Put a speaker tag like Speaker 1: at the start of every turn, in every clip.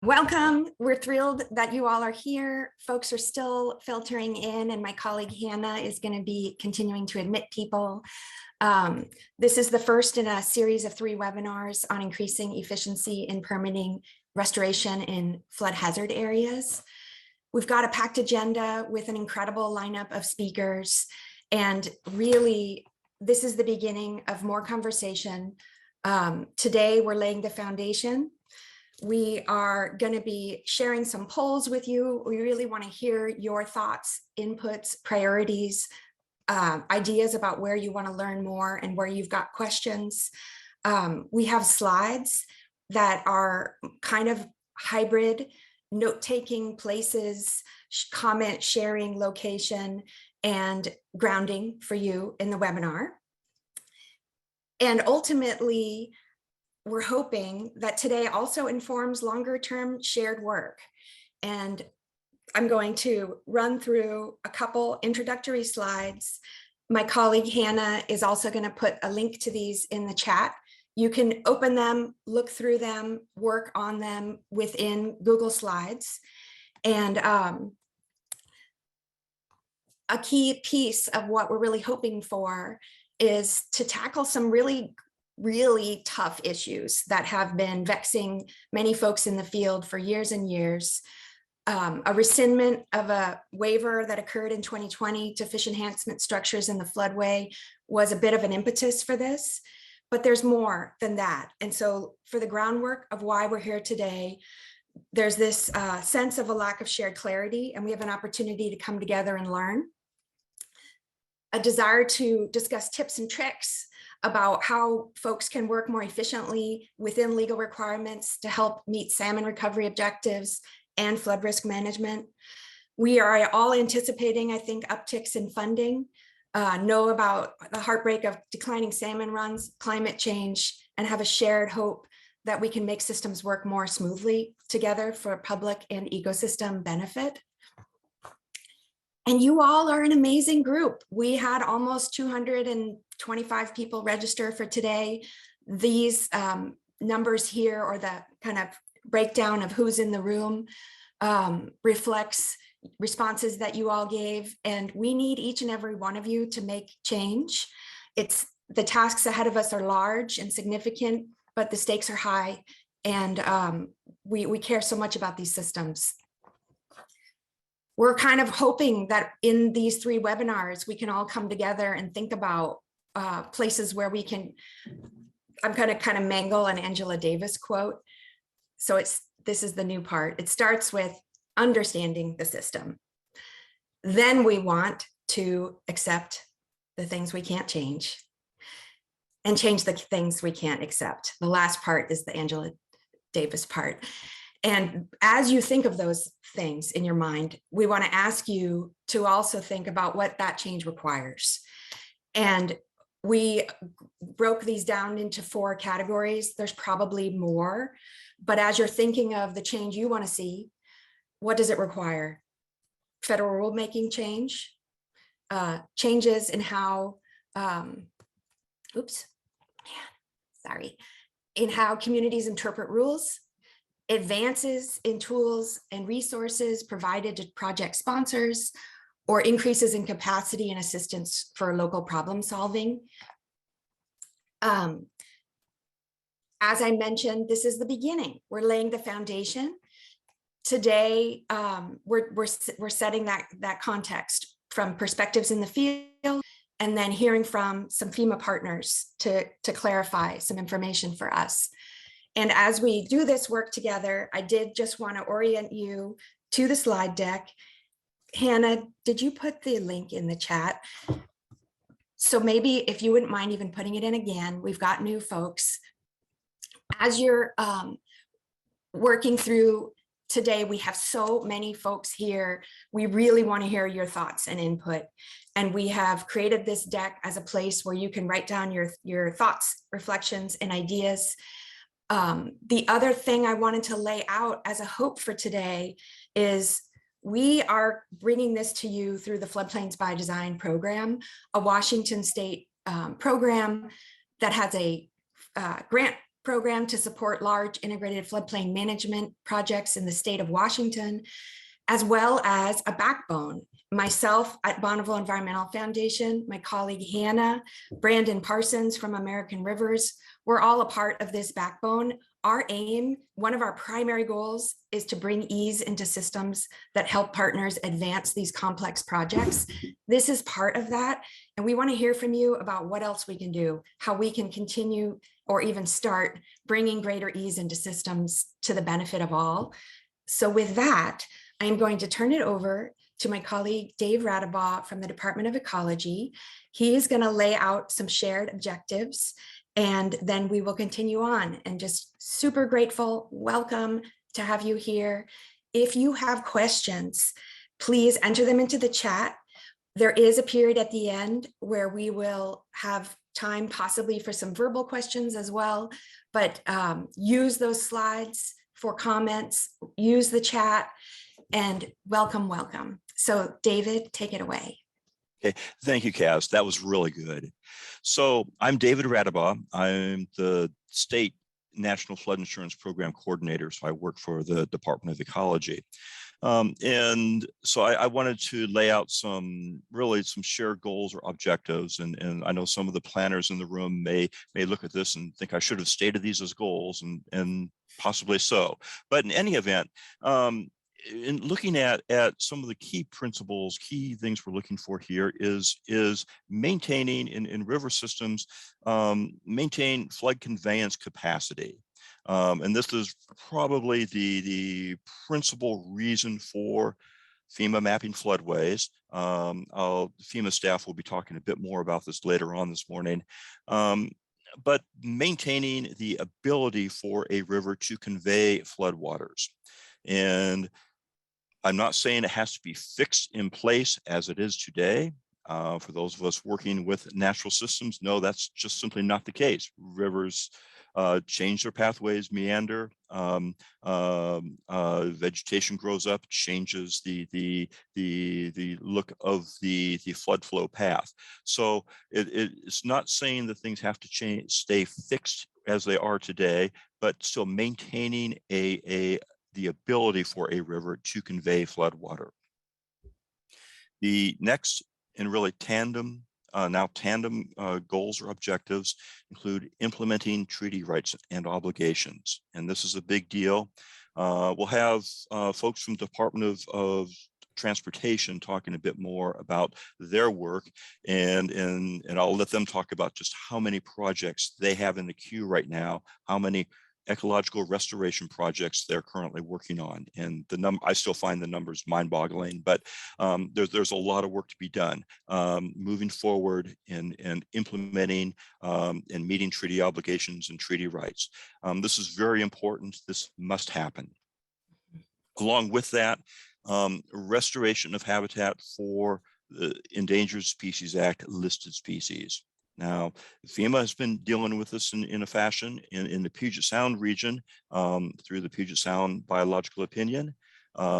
Speaker 1: Welcome. We're thrilled that you all are here. Folks are still filtering in, and my colleague Hannah is going to be continuing to admit people. This is the first in a series of 3 webinars on increasing efficiency in permitting restoration in flood hazard areas. We've got a packed agenda with an incredible lineup of speakers, and really, this is the beginning of more conversation. Today, we're laying the foundation. We are going to be sharing some polls with you. We really want to hear your thoughts, inputs, priorities, ideas about where you want to learn more and where you've got questions. We have slides that are kind of hybrid, note-taking places, comment sharing location, and grounding for you in the webinar. And ultimately, we're hoping that today also informs longer-term shared work. And I'm going to run through a couple introductory slides. My colleague Hannah is also going to put a link to these in the chat. You can open them, look through them, work on them within Google Slides. And a key piece of what we're really hoping for is to tackle some really tough issues that have been vexing many folks in the field for years and years. A rescindment of a waiver that occurred in 2020 to fish enhancement structures in the floodway was a bit of an impetus for this, but there's more than that. And so for the groundwork of why we're here today, there's this sense of a lack of shared clarity, and we have an opportunity to come together and learn. A desire to discuss tips and tricks about how folks can work more efficiently within legal requirements to help meet salmon recovery objectives and flood risk management. We are all anticipating, I think, upticks in funding, know about the heartbreak of declining salmon runs, climate change, and have a shared hope that we can make systems work more smoothly together for public and ecosystem benefit. And you all are an amazing group. We had almost 225 people register for today. These numbers here, or the kind of breakdown of who's in the room, reflects responses that you all gave. And we need each and every one of you to make change. The tasks ahead of us are large and significant, but the stakes are high. And we care so much about these systems. We're kind of hoping that in these 3 webinars, we can all come together and think about places where we can. I'm going to kind of mangle an Angela Davis quote. So this is the new part. It starts with understanding the system. Then we want to accept the things we can't change and change the things we can't accept. The last part is the Angela Davis part. And as you think of those things in your mind, we want to ask you to also think about what that change requires. And we broke these down into 4 categories. There's probably more, but as you're thinking of the change you want to see, what does it require? Federal rulemaking change, changes in how, in how communities interpret rules, advances in tools and resources provided to project sponsors, or increases in capacity and assistance for local problem solving. As I mentioned, this is the beginning. We're laying the foundation. Today, we're setting that context from perspectives in the field, and then hearing from some FEMA partners to clarify some information for us. And as we do this work together, I did just want to orient you to the slide deck. Hannah, did you put the link in the chat? So maybe if you wouldn't mind even putting it in again, we've got new folks. As you're working through today, we have so many folks here. We really want to hear your thoughts and input. And we have created this deck as a place where you can write down your thoughts, reflections, and ideas. The other thing I wanted to lay out as a hope for today is we are bringing this to you through the Floodplains by Design program, a Washington State program that has a grant program to support large integrated floodplain management projects in the state of Washington, as well as a backbone. Myself at Bonneville Environmental Foundation, my colleague Hannah, Brandon Parsons from American Rivers, we're all a part of this backbone. Our aim, one of our primary goals, is to bring ease into systems that help partners advance these complex projects. This is part of that, and we want to hear from you about what else we can do, how we can continue or even start bringing greater ease into systems to the benefit of all. So with that, I am going to turn it over to my colleague, Dave Radabaugh from the Department of Ecology. He is going to lay out some shared objectives, and then we will continue on. And just super grateful, welcome to have you here. If you have questions, please enter them into the chat. There is a period at the end where we will have time possibly for some verbal questions as well, but use those slides for comments, use the chat, and welcome. So David, take it away.
Speaker 2: Okay, thank you, Cass. That was really good. So I'm David Radabaugh. I'm the State National Flood Insurance Program Coordinator, so I work for the Department of Ecology. And so I wanted to lay out some shared goals or objectives. And I know some of the planners in the room may look at this and think I should have stated these as goals, and possibly so. But in any event, in looking at some of the key principles, key things we're looking for here is maintaining in river systems, maintain flood conveyance capacity. And this is probably the principal reason for FEMA mapping floodways. FEMA staff will be talking a bit more about this later on this morning. But maintaining the ability for a river to convey floodwaters. And I'm not saying it has to be fixed in place as it is today. For those of us working with natural systems, no, that's just simply not the case. Rivers change their pathways, meander, vegetation grows up, changes the look of the flood flow path. So it's not saying that things have to change, stay fixed as they are today, but still maintaining the ability for a river to convey floodwater. The next and really tandem goals or objectives include implementing treaty rights and obligations. And this is a big deal. We'll have folks from the Department of Transportation talking a bit more about their work, and I'll let them talk about just how many projects they have in the queue right now, how many ecological restoration projects they're currently working on. And I still find the numbers mind-boggling, but there's a lot of work to be done moving forward and implementing and meeting treaty obligations and treaty rights. This is very important. This must happen. Along with that, restoration of habitat for the Endangered Species Act listed species. Now, FEMA has been dealing with this in a fashion in the Puget Sound region through the Puget Sound Biological Opinion.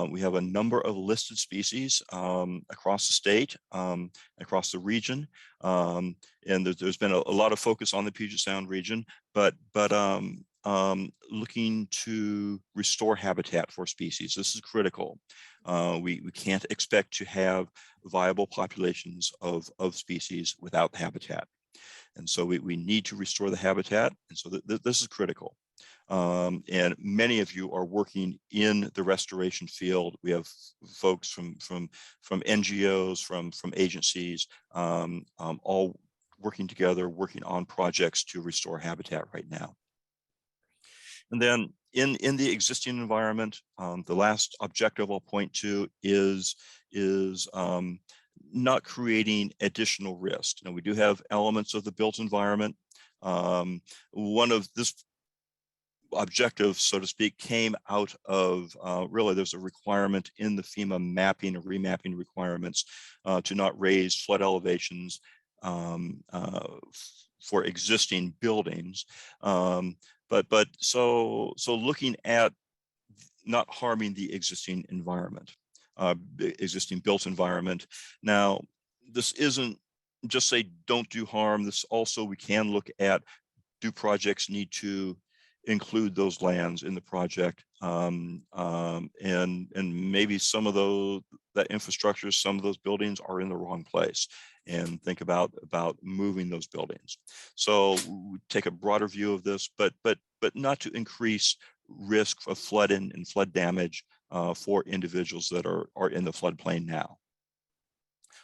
Speaker 2: We have a number of listed species across the state, across the region, and there's been a lot of focus on the Puget Sound region, but looking to restore habitat for species. This is critical. We can't expect to have viable populations of species without habitat. And so we need to restore the habitat. And so this is critical. And many of you are working in the restoration field. We have folks from NGOs, from agencies, all working together, working on projects to restore habitat right now. And then in the existing environment, the last objective I'll point to is not creating additional risk. Now, we do have elements of the built environment. One of this objective, so to speak, came out of really there's a requirement in the FEMA mapping and remapping requirements to not raise flood elevations for existing buildings. But so looking at not harming the existing environment, existing built environment. Now, this isn't just say don't do harm. This also, we can look at, do projects need to include those lands in the project, and maybe some of that infrastructure, some of those buildings are in the wrong place, and think about moving those buildings. So we take a broader view of this, but not to increase risk of flooding and flood damage for individuals that are in the floodplain now.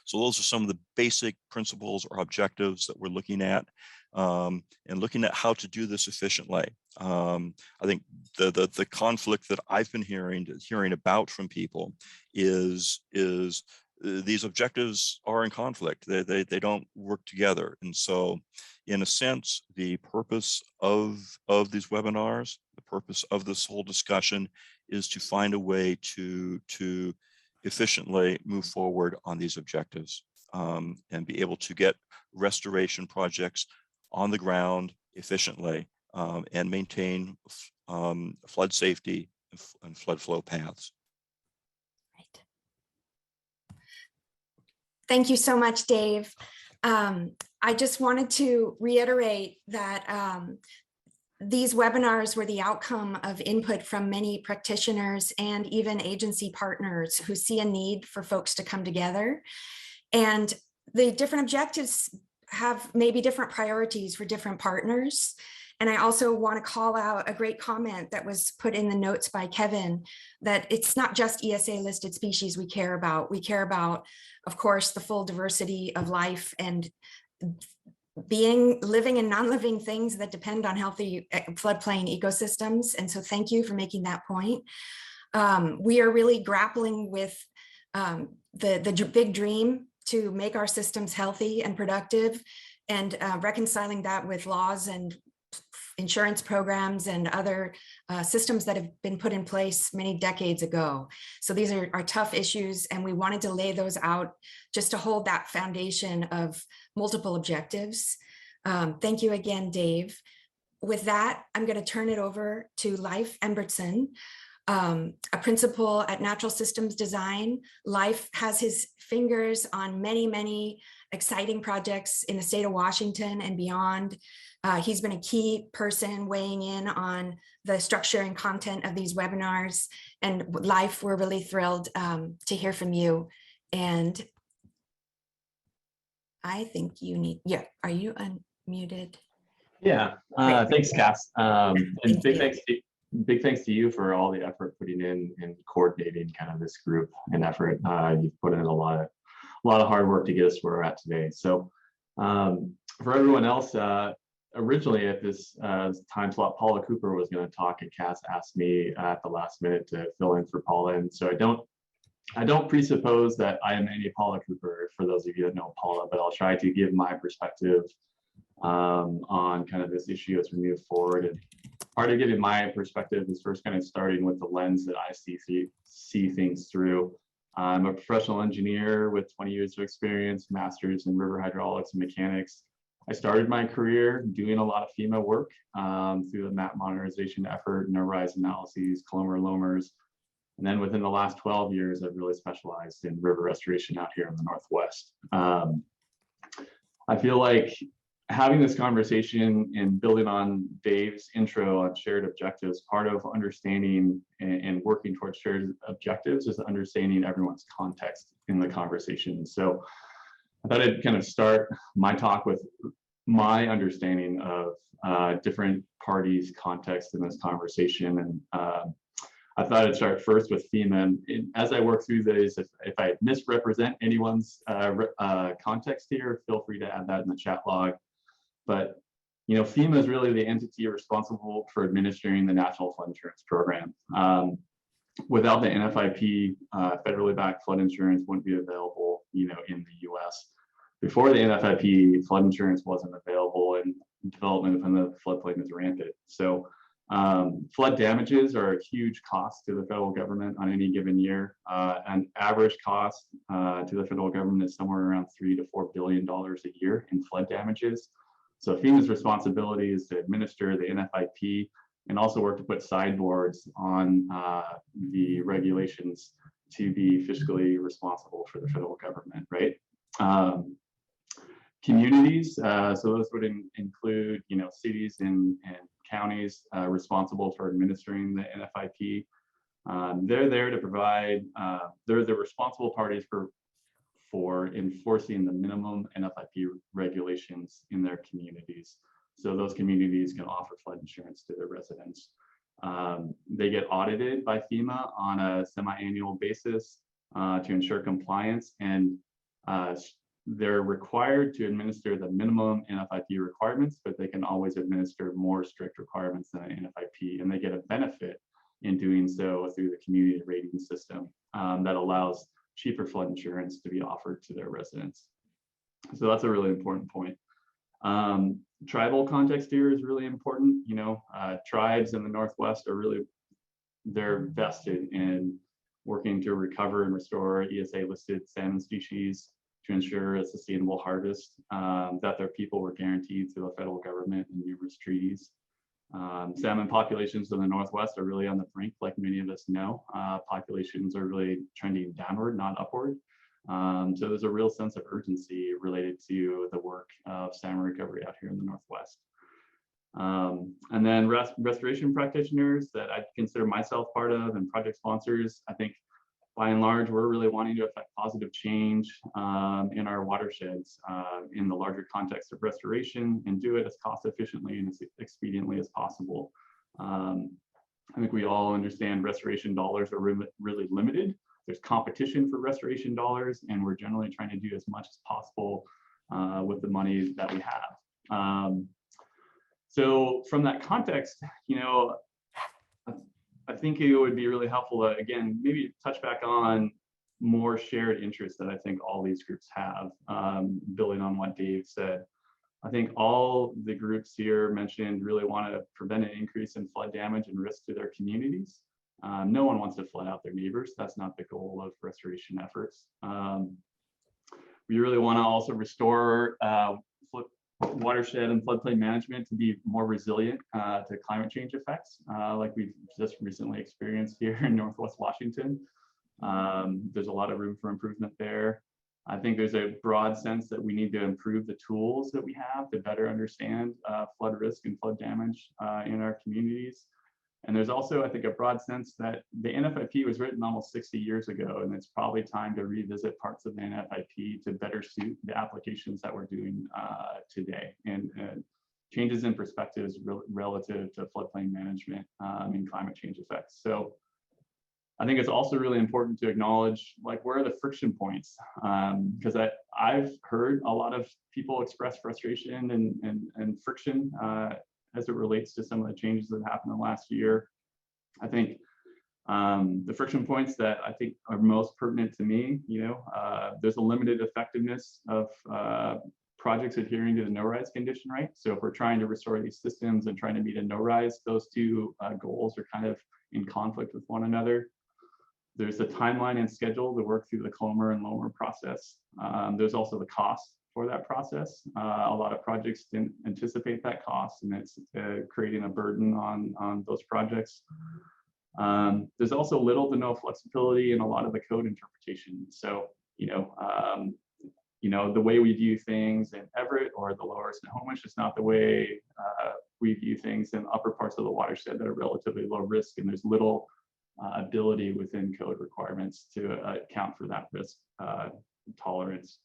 Speaker 2: So those are some of the basic principles or objectives that we're looking at, and looking at how to do this efficiently. I think the conflict that I've been hearing about from people is these objectives are in conflict. They don't work together. And so in a sense, the purpose of these webinars, the purpose of this whole discussion is to find a way to efficiently move forward on these objectives, and be able to get restoration projects on the ground efficiently, and maintain flood safety and flood flow paths.
Speaker 1: Right. Thank you so much, Dave. I just wanted to reiterate that these webinars were the outcome of input from many practitioners and even agency partners who see a need for folks to come together. And the different objectives have maybe different priorities for different partners. And I also want to call out a great comment that was put in the notes by Kevin, that it's not just ESA listed species we care about. We care about, of course, the full diversity of life and living and non-living things that depend on healthy floodplain ecosystems. And so thank you for making that point. We are really grappling with the big dream to make our systems healthy and productive, and reconciling that with laws and insurance programs and other systems that have been put in place many decades ago. So these are tough issues, and we wanted to lay those out just to hold that foundation of multiple objectives. Thank you again, Dave. With that, I'm going to turn it over to Leif Embertson, a principal at Natural Systems Design. Leif has his fingers on many, many exciting projects in the state of Washington and beyond. He's been a key person weighing in on the structure and content of these webinars. And Leif, we're really thrilled to hear from you. And I think you need, are you unmuted?
Speaker 3: Yeah, thanks, Cass. And big thanks to you for all the effort putting in coordinating kind of this group and effort. You've put in a lot of hard work to get us where we're at today. So for everyone else, originally at this time slot, Paula Cooper was going to talk, and Cass asked me at the last minute to fill in for Paula. And so I don't presuppose that I am any Paula Cooper, for those of you that know Paula, but I'll try to give my perspective on kind of this issue as we move forward. And part of giving my perspective is first kind of starting with the lens that I see things through. I'm a professional engineer with 20 years of experience, master's in river hydraulics and mechanics. I started my career doing a lot of FEMA work through the map modernization effort, no rise analyses, kilometer-loamers. And then within the last 12 years, I've really specialized in river restoration out here in the Northwest. I feel like having this conversation and building on Dave's intro on shared objectives, part of understanding and working towards shared objectives is understanding everyone's context in the conversation. So I thought I'd kind of start my talk with my understanding of different parties' context in this conversation. And I thought I'd start first with FEMA. And as I work through these, if I misrepresent anyone's context here, feel free to add that in the chat log. But you know, FEMA is really the entity responsible for administering the National Flood Insurance Program. Without the NFIP, federally backed flood insurance wouldn't be available, you know, in the U.S. Before the NFIP, flood insurance wasn't available, and development within the floodplain is rampant. So flood damages are a huge cost to the federal government on any given year. An average cost to the federal government is somewhere around $3 to $4 billion a year in flood damages. So FEMA's responsibility is to administer the NFIP and also work to put sideboards on the regulations to be fiscally responsible for the federal government, right? Communities, so those would include, you know, cities and counties responsible for administering the NFIP. They're there to provide, they're the responsible parties for enforcing the minimum NFIP regulations in their communities. So those communities can offer flood insurance to their residents. They get audited by FEMA on a semi-annual basis to ensure compliance, and they're required to administer the minimum NFIP requirements, but they can always administer more strict requirements than an NFIP, and they get a benefit in doing so through the community rating system that allows cheaper flood insurance to be offered to their residents. So that's a really important point. Tribal context here is really important. You know, tribes in the Northwest are really, they're vested in working to recover and restore ESA listed salmon species to ensure a sustainable harvest that their people were guaranteed through the federal government and numerous treaties. Salmon populations in the Northwest are really on the brink, like many of us know. Populations are really trending downward, not upward. So there's a real sense of urgency related to the work of salmon recovery out here in the Northwest. And then restoration practitioners that I consider myself part of, and project sponsors, I think by and large, we're really wanting to affect positive change in our watersheds in the larger context of restoration, and do it as cost efficiently and as expediently as possible. I think we all understand restoration dollars are really limited. There's competition for restoration dollars, and we're generally trying to do as much as possible with the money that we have. So from that context, you know, I think it would be really helpful to, again, maybe touch back on more shared interests that I think all these groups have, building on what Dave said. I think all the groups here mentioned really want to prevent an increase in flood damage and risk to their communities. No one wants to flood out their neighbors. That's not the goal of restoration efforts. We really want to also restore watershed and floodplain management to be more resilient to climate change effects, like we've just recently experienced here in Northwest Washington. There's a lot of room for improvement there. I think there's a broad sense that we need to improve the tools that we have to better understand flood risk and flood damage in our communities. And there's also, I think, a broad sense that the NFIP was written almost 60 years ago, and it's probably time to revisit parts of the NFIP to better suit the applications that we're doing today, and changes in perspectives relative to floodplain management and climate change effects. So I think it's also really important to acknowledge, like, where are the friction points? Because I've heard a lot of people express frustration and friction as it relates to some of the changes that happened in the last year. I think the friction points that I think are most pertinent to me, you know, there's a limited effectiveness of projects adhering to the no-rise condition, right? So if we're trying to restore these systems and trying to meet a no-rise, those two goals are kind of in conflict with one another. There's the timeline and schedule to work through the CLOMR and LOMR process. There's also the cost for that process. A lot of projects didn't anticipate that cost, and it's creating a burden on those projects. There's also little to no flexibility in a lot of the code interpretation. So, you know, the way we view things in Everett or the lower Snohomish is not the way we view things in upper parts of the watershed that are relatively low risk, and there's little ability within code requirements to account for that risk tolerance.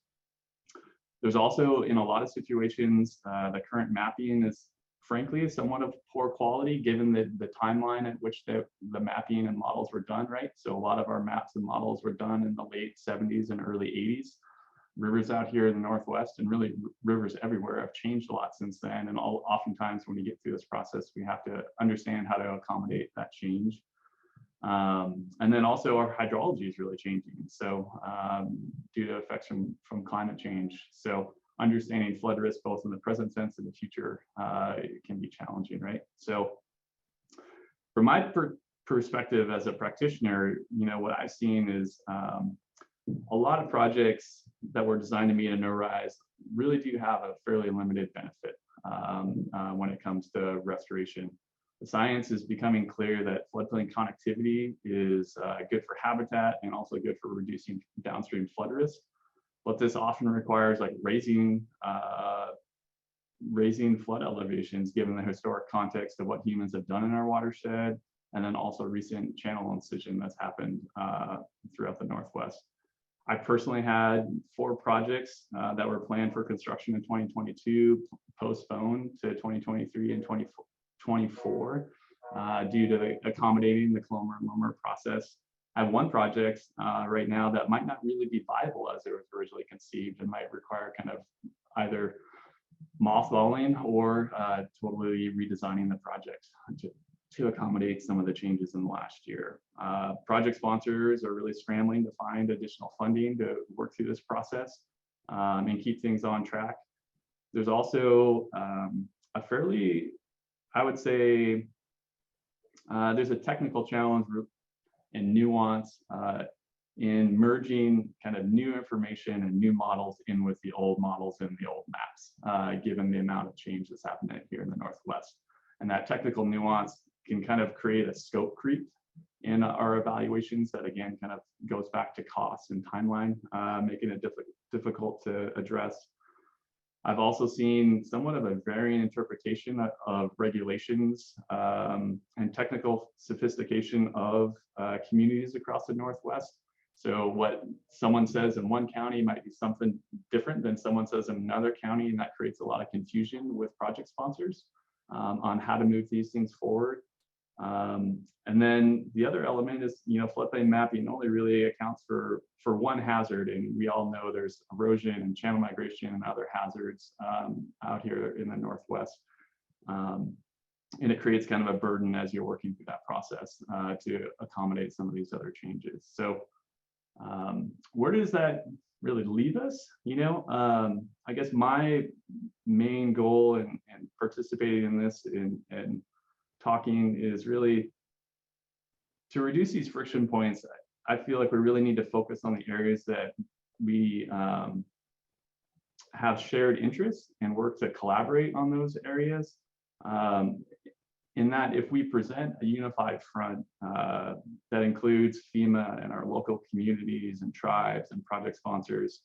Speaker 3: There's also, in a lot of situations, the current mapping is frankly somewhat of poor quality given the timeline at which the mapping and models were done, right? So a lot of our maps and models were done in the late 70s and early 80s. Rivers out here in the Northwest, and really rivers everywhere, have changed a lot since then. And oftentimes when we get through this process, we have to understand how to accommodate that change. And then also our hydrology is really changing. So due to effects from climate change. So understanding flood risk both in the present sense and the future can be challenging, right? So from my perspective as a practitioner, you know, what I've seen is a lot of projects that were designed to meet a no-rise really do have a fairly limited benefit when it comes to restoration. The science is becoming clear that floodplain connectivity is good for habitat and also good for reducing downstream flood risk. But this often requires like raising raising flood elevations given the historic context of what humans have done in our watershed, and then also recent channel incision that's happened throughout the Northwest. I personally had 4 projects that were planned for construction in 2022 postponed to 2023 and 2024 due to accommodating the Coloma process. I have 1 project right now that might not really be viable as it was originally conceived and might require kind of either mothballing or totally redesigning the project to accommodate some of the changes in the last year. Project sponsors are really scrambling to find additional funding to work through this process and keep things on track. There's also a fairly, I would say, there's a technical challenge and nuance in merging kind of new information and new models in with the old models and the old maps, given the amount of change that's happening here in the Northwest. And that technical nuance can kind of create a scope creep in our evaluations that again kind of goes back to cost and timeline, making it difficult to address. I've also seen somewhat of a varying interpretation of regulations and technical sophistication of communities across the Northwest. So what someone says in one county might be something different than someone says in another county, and that creates a lot of confusion with project sponsors on how to move these things forward. And then the other element is, floodplain mapping only really accounts for one hazard, and we all know there's erosion and channel migration and other hazards out here in the Northwest. And it creates kind of a burden as you're working through that process to accommodate some of these other changes. So where does that really leave us? I guess my main goal in participating in this and talking is really to reduce these friction points. I feel like we really need to focus on the areas that we have shared interests and work to collaborate on those areas. In that, if we present a unified front that includes FEMA and our local communities and tribes and project sponsors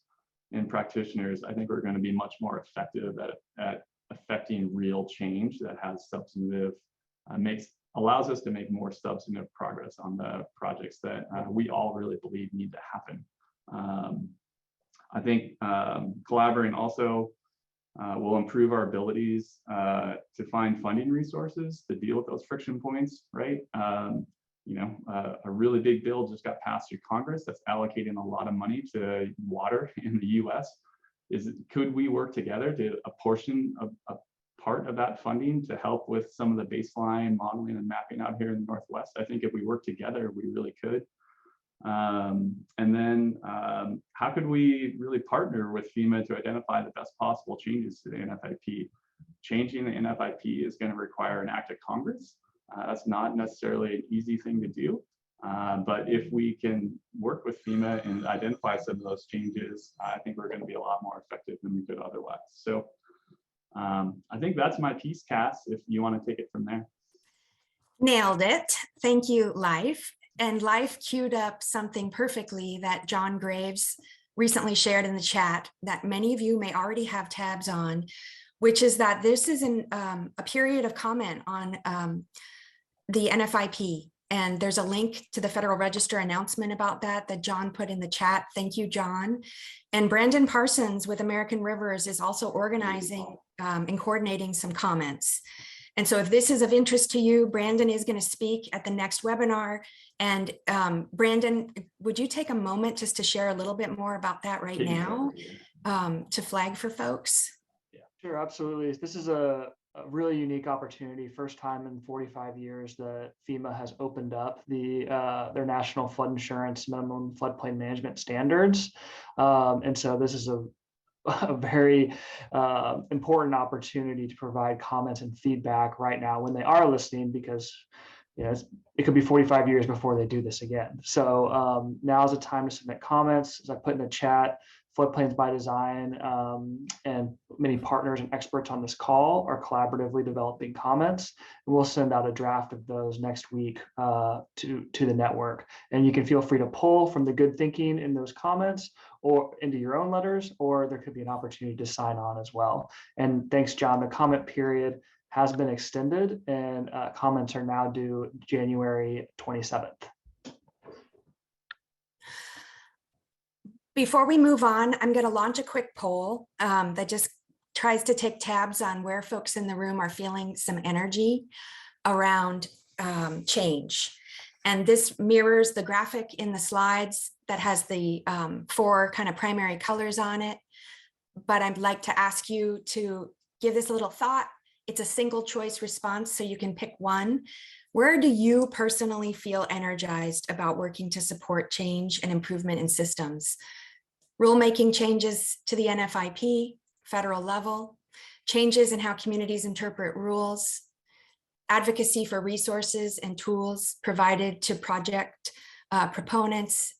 Speaker 3: and practitioners, I think we're going to be much more effective at affecting real change that has substantive, allows us to make more substantive progress on the projects that we all really believe need to happen. I think collaborating also will improve our abilities to find funding resources to deal with those friction points, right? A really big bill just got passed through Congress that's allocating a lot of money to water in the US. Could we work together to apportion a part of that funding to help with some of the baseline modeling and mapping out here in the Northwest? I think if we work together, we really could. And then how could we really partner with FEMA to identify the best possible changes to the NFIP? Changing the NFIP is going to require an act of Congress. That's not necessarily an easy thing to do. But if we can work with FEMA and identify some of those changes, I think we're going to be a lot more effective than we could otherwise. So I think that's my piece, Cass, if you want to take it from there.
Speaker 1: Nailed it. Thank you, Leif. And Leif queued up something perfectly that John Graves recently shared in the chat that many of you may already have tabs on, which is that this is a period of comment on the NFIP. And there's a link to the Federal Register announcement about that John put in the chat. Thank you, John. And Brandon Parsons with American Rivers is also organizing and coordinating some comments. And so if this is of interest to you, Brandon is going to speak at the next webinar. And Brandon, would you take a moment just to share a little bit more about that right now to flag for folks?
Speaker 4: Yeah, sure, absolutely. This is a really unique opportunity. First time in 45 years that FEMA has opened up their national flood insurance minimum floodplain management standards. And so this is a very important opportunity to provide comments and feedback right now when they are listening, because it could be 45 years before they do this again. So now is the time to submit comments. As I put in the chat, Floodplains by Design and many partners and experts on this call are collaboratively developing comments. And we'll send out a draft of those next week to the network. And you can feel free to pull from the good thinking in those comments or into your own letters, or there could be an opportunity to sign on as well. And thanks, John. The comment period has been extended and comments are now due January 27th.
Speaker 1: Before we move on, I'm going to launch a quick poll that just tries to take tabs on where folks in the room are feeling some energy around change. And this mirrors the graphic in the slides that has the 4 kind of primary colors on it. But I'd like to ask you to give this a little thought. It's a single choice response, so you can pick one. Where do you personally feel energized about working to support change and improvement in systems? Rulemaking changes to the NFIP, federal level, changes in how communities interpret rules, advocacy for resources and tools provided to project proponents,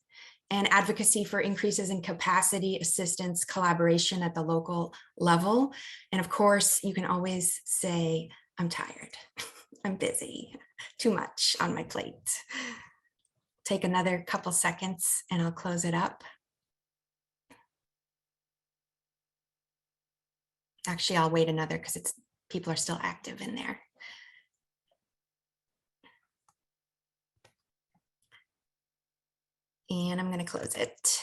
Speaker 1: and advocacy for increases in capacity, assistance, collaboration at the local level. And of course, you can always say, I'm tired, I'm busy, too much on my plate. Take another couple seconds and I'll close it up. Actually, I'll wait another because people are still active in there. And I'm going to close it.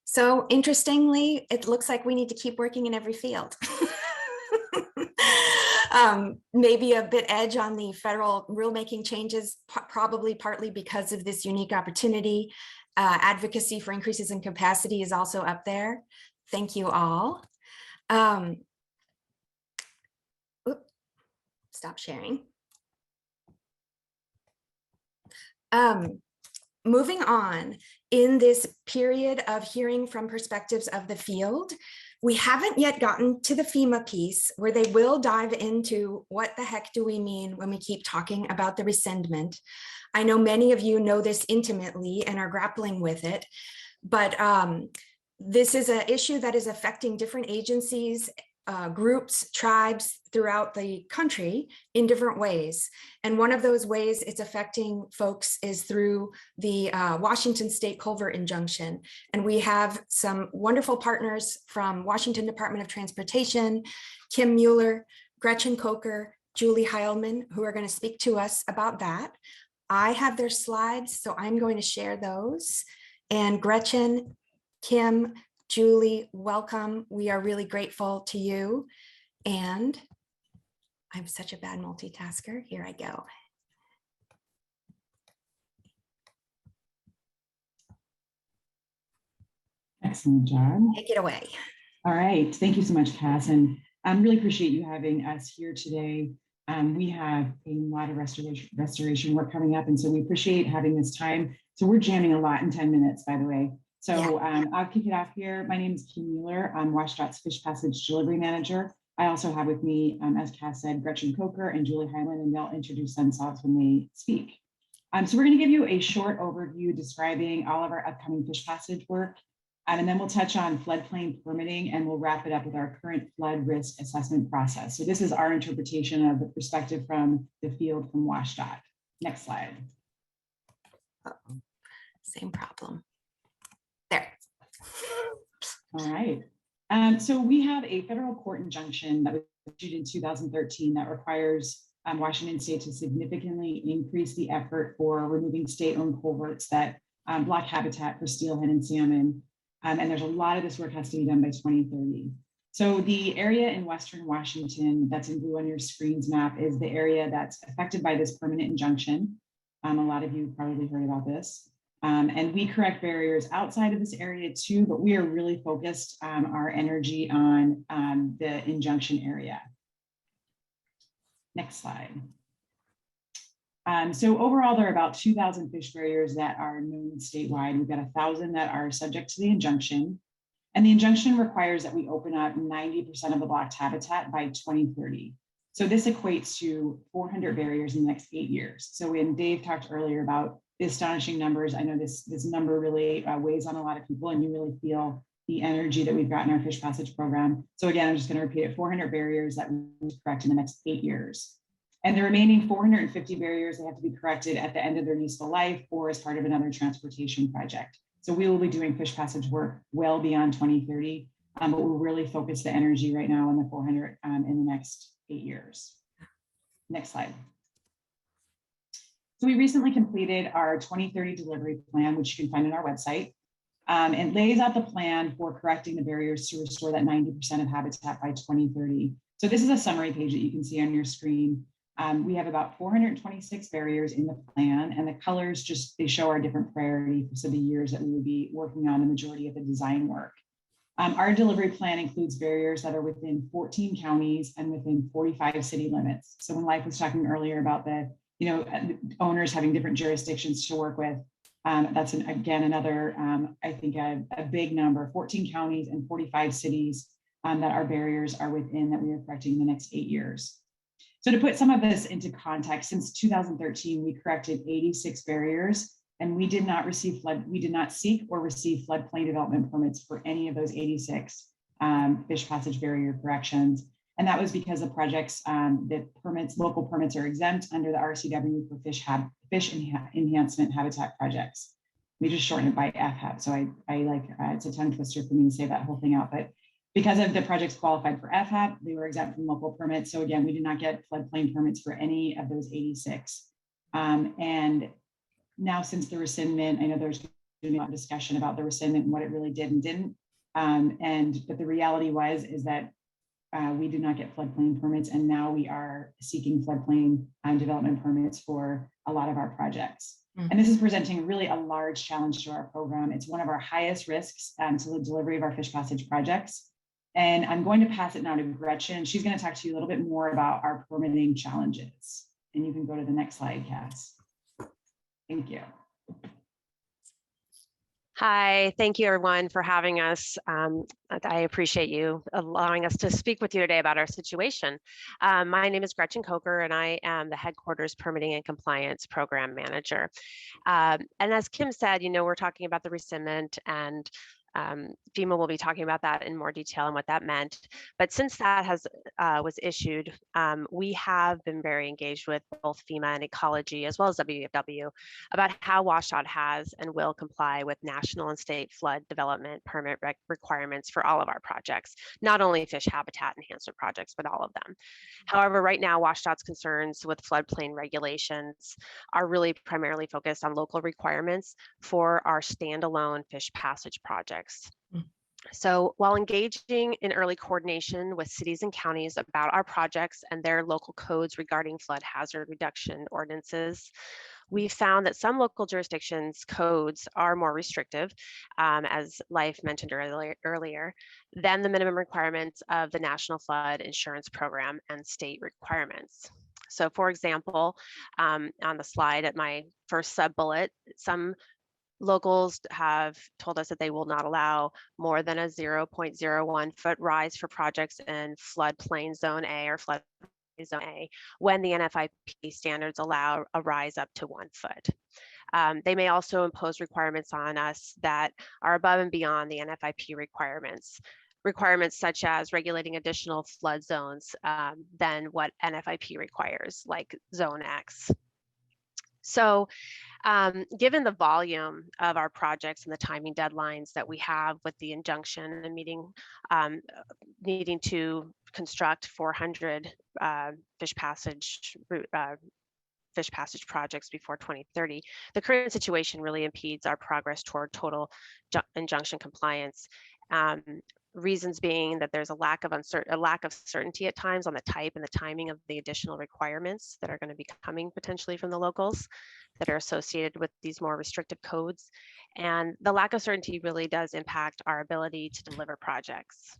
Speaker 1: So interestingly, it looks like we need to keep working in every field. Maybe a bit edge on the federal rulemaking changes, probably partly because of this unique opportunity. Advocacy for increases in capacity is also up there. Thank you all. Stop sharing. Moving on, in this period of hearing from perspectives of the field, we haven't yet gotten to the FEMA piece where they will dive into what the heck do we mean when we keep talking about the rescindment. I know many of you know this intimately and are grappling with it, but this is an issue that is affecting different agencies, groups, tribes throughout the country in different ways. And one of those ways it's affecting folks is through the Washington State Culvert Injunction. And we have some wonderful partners from Washington Department of Transportation, Kim Mueller, Gretchen Coker, Julie Heilman, who are going to speak to us about that. I have their slides, so I'm going to share those. And Gretchen, Kim, Julie, welcome. We are really grateful to you. And I'm such a bad multitasker. Here I go.
Speaker 5: Excellent job.
Speaker 1: Take it away.
Speaker 5: All right. Thank you so much, Cass. And I really appreciate you having us here today. We have a lot of restoration work coming up. And so we appreciate having this time. So we're jamming a lot in 10 minutes, by the way. So I'll kick it off here. My name is Kim Mueller. I'm WSDOT's Fish Passage Delivery Manager. I also have with me, as Cass said, Gretchen Coker and Julie Heilman, and they'll introduce themselves when they speak. So we're going to give you a short overview describing all of our upcoming fish passage work. And then we'll touch on floodplain permitting, and we'll wrap it up with our current flood risk assessment process. So this is our interpretation of the perspective from the field from WSDOT. Next slide.
Speaker 1: Same problem. There.
Speaker 5: All right. So we have a federal court injunction that was issued in 2013 that requires Washington State to significantly increase the effort for removing state-owned culverts that block habitat for steelhead and salmon. And there's a lot of this work has to be done by 2030. So the area in Western Washington that's in blue on your screen's map is the area that's affected by this permanent injunction. A lot of you probably heard about this. And we correct barriers outside of this area too, but we are really focused our energy on the injunction area. Next slide. So overall, there are about 2,000 fish barriers that are known statewide. We've got 1,000 that are subject to the injunction. And the injunction requires that we open up 90% of the blocked habitat by 2030. So this equates to 400 barriers in the next 8 years. So when Dave talked earlier about the astonishing numbers. I know this number really weighs on a lot of people, and you really feel the energy that we've got in our fish passage program. So again, I'm just going to repeat it: 400 barriers that we need to correct in the next 8 years. And the remaining 450 barriers, they have to be corrected at the end of their useful life or as part of another transportation project. So we will be doing fish passage work well beyond 2030, but we'll really focus the energy right now on the 400 in the next 8 years. Next slide. So we recently completed our 2030 delivery plan, which you can find on our website. It lays out the plan for correcting the barriers to restore that 90% of habitat by 2030. So this is a summary page that you can see on your screen. We have about 426 barriers in the plan, and the colors just, they show our different priorities of the years that we would be working on the majority of the design work. Our delivery plan includes barriers that are within 14 counties and within 45 city limits. So when Leif was talking earlier about the, owners having different jurisdictions to work with, that's again another, I think a big number: 14 counties and 45 cities that our barriers are within, that we are correcting in the next 8 years. So to put some of this into context, since 2013, we corrected 86 barriers, and we did not seek or receive floodplain development permits for any of those 86 fish passage barrier corrections. And that was because the projects, local permits are exempt under the RCW for fish enhancement habitat projects. We just shorten it by FHAP. So I like, it's a tongue twister for me to say that whole thing out, but because of the projects qualified for FHAP, they were exempt from local permits. So again, we did not get floodplain permits for any of those 86. And now, since the rescindment, I know there's been a lot of discussion about the rescindment and what it really did and didn't. But the reality is that we did not get floodplain permits, and now we are seeking floodplain development permits for a lot of our projects. And this is presenting really a large challenge to our program. It's one of our highest risks to the delivery of our fish passage projects. And I'm going to pass it now to Gretchen. She's going to talk to you a little bit more about our permitting challenges. And you can go to the next slide, Cass. Thank you.
Speaker 6: Hi, thank you everyone for having us. I appreciate you allowing us to speak with you today about our situation. My name is Gretchen Coker, and I am the headquarters Permitting and Compliance Program Manager. And as Kim said, we're talking about the rescindment, and FEMA will be talking about that in more detail and what that meant. But since that was issued, we have been very engaged with both FEMA and Ecology, as well as WSDOT, about how WSDOT has and will comply with national and state flood development permit requirements for all of our projects, not only fish habitat enhancement projects, but all of them. However, right now, WSDOT's concerns with floodplain regulations are really primarily focused on local requirements for our standalone fish passage projects. So while engaging in early coordination with cities and counties about our projects and their local codes regarding flood hazard reduction ordinances, we found that some local jurisdictions' codes are more restrictive, as Leif mentioned earlier, than the minimum requirements of the National Flood Insurance Program and state requirements. So for example, on the slide at my first sub-bullet, some locals have told us that they will not allow more than a 0.01 foot rise for projects in floodplain zone A or flood zone A, when the NFIP standards allow a rise up to 1 foot. They may also impose requirements on us that are above and beyond the NFIP requirements such as regulating additional flood zones than what NFIP requires, like Zone X. So given the volume of our projects and the timing deadlines that we have with the injunction and needing to construct 400 fish passage projects before 2030, the current situation really impedes our progress toward total injunction compliance. Reasons being that there's a lack of certainty at times on the type and the timing of the additional requirements that are going to be coming potentially from the locals that are associated with these more restrictive codes. And the lack of certainty really does impact our ability to deliver projects.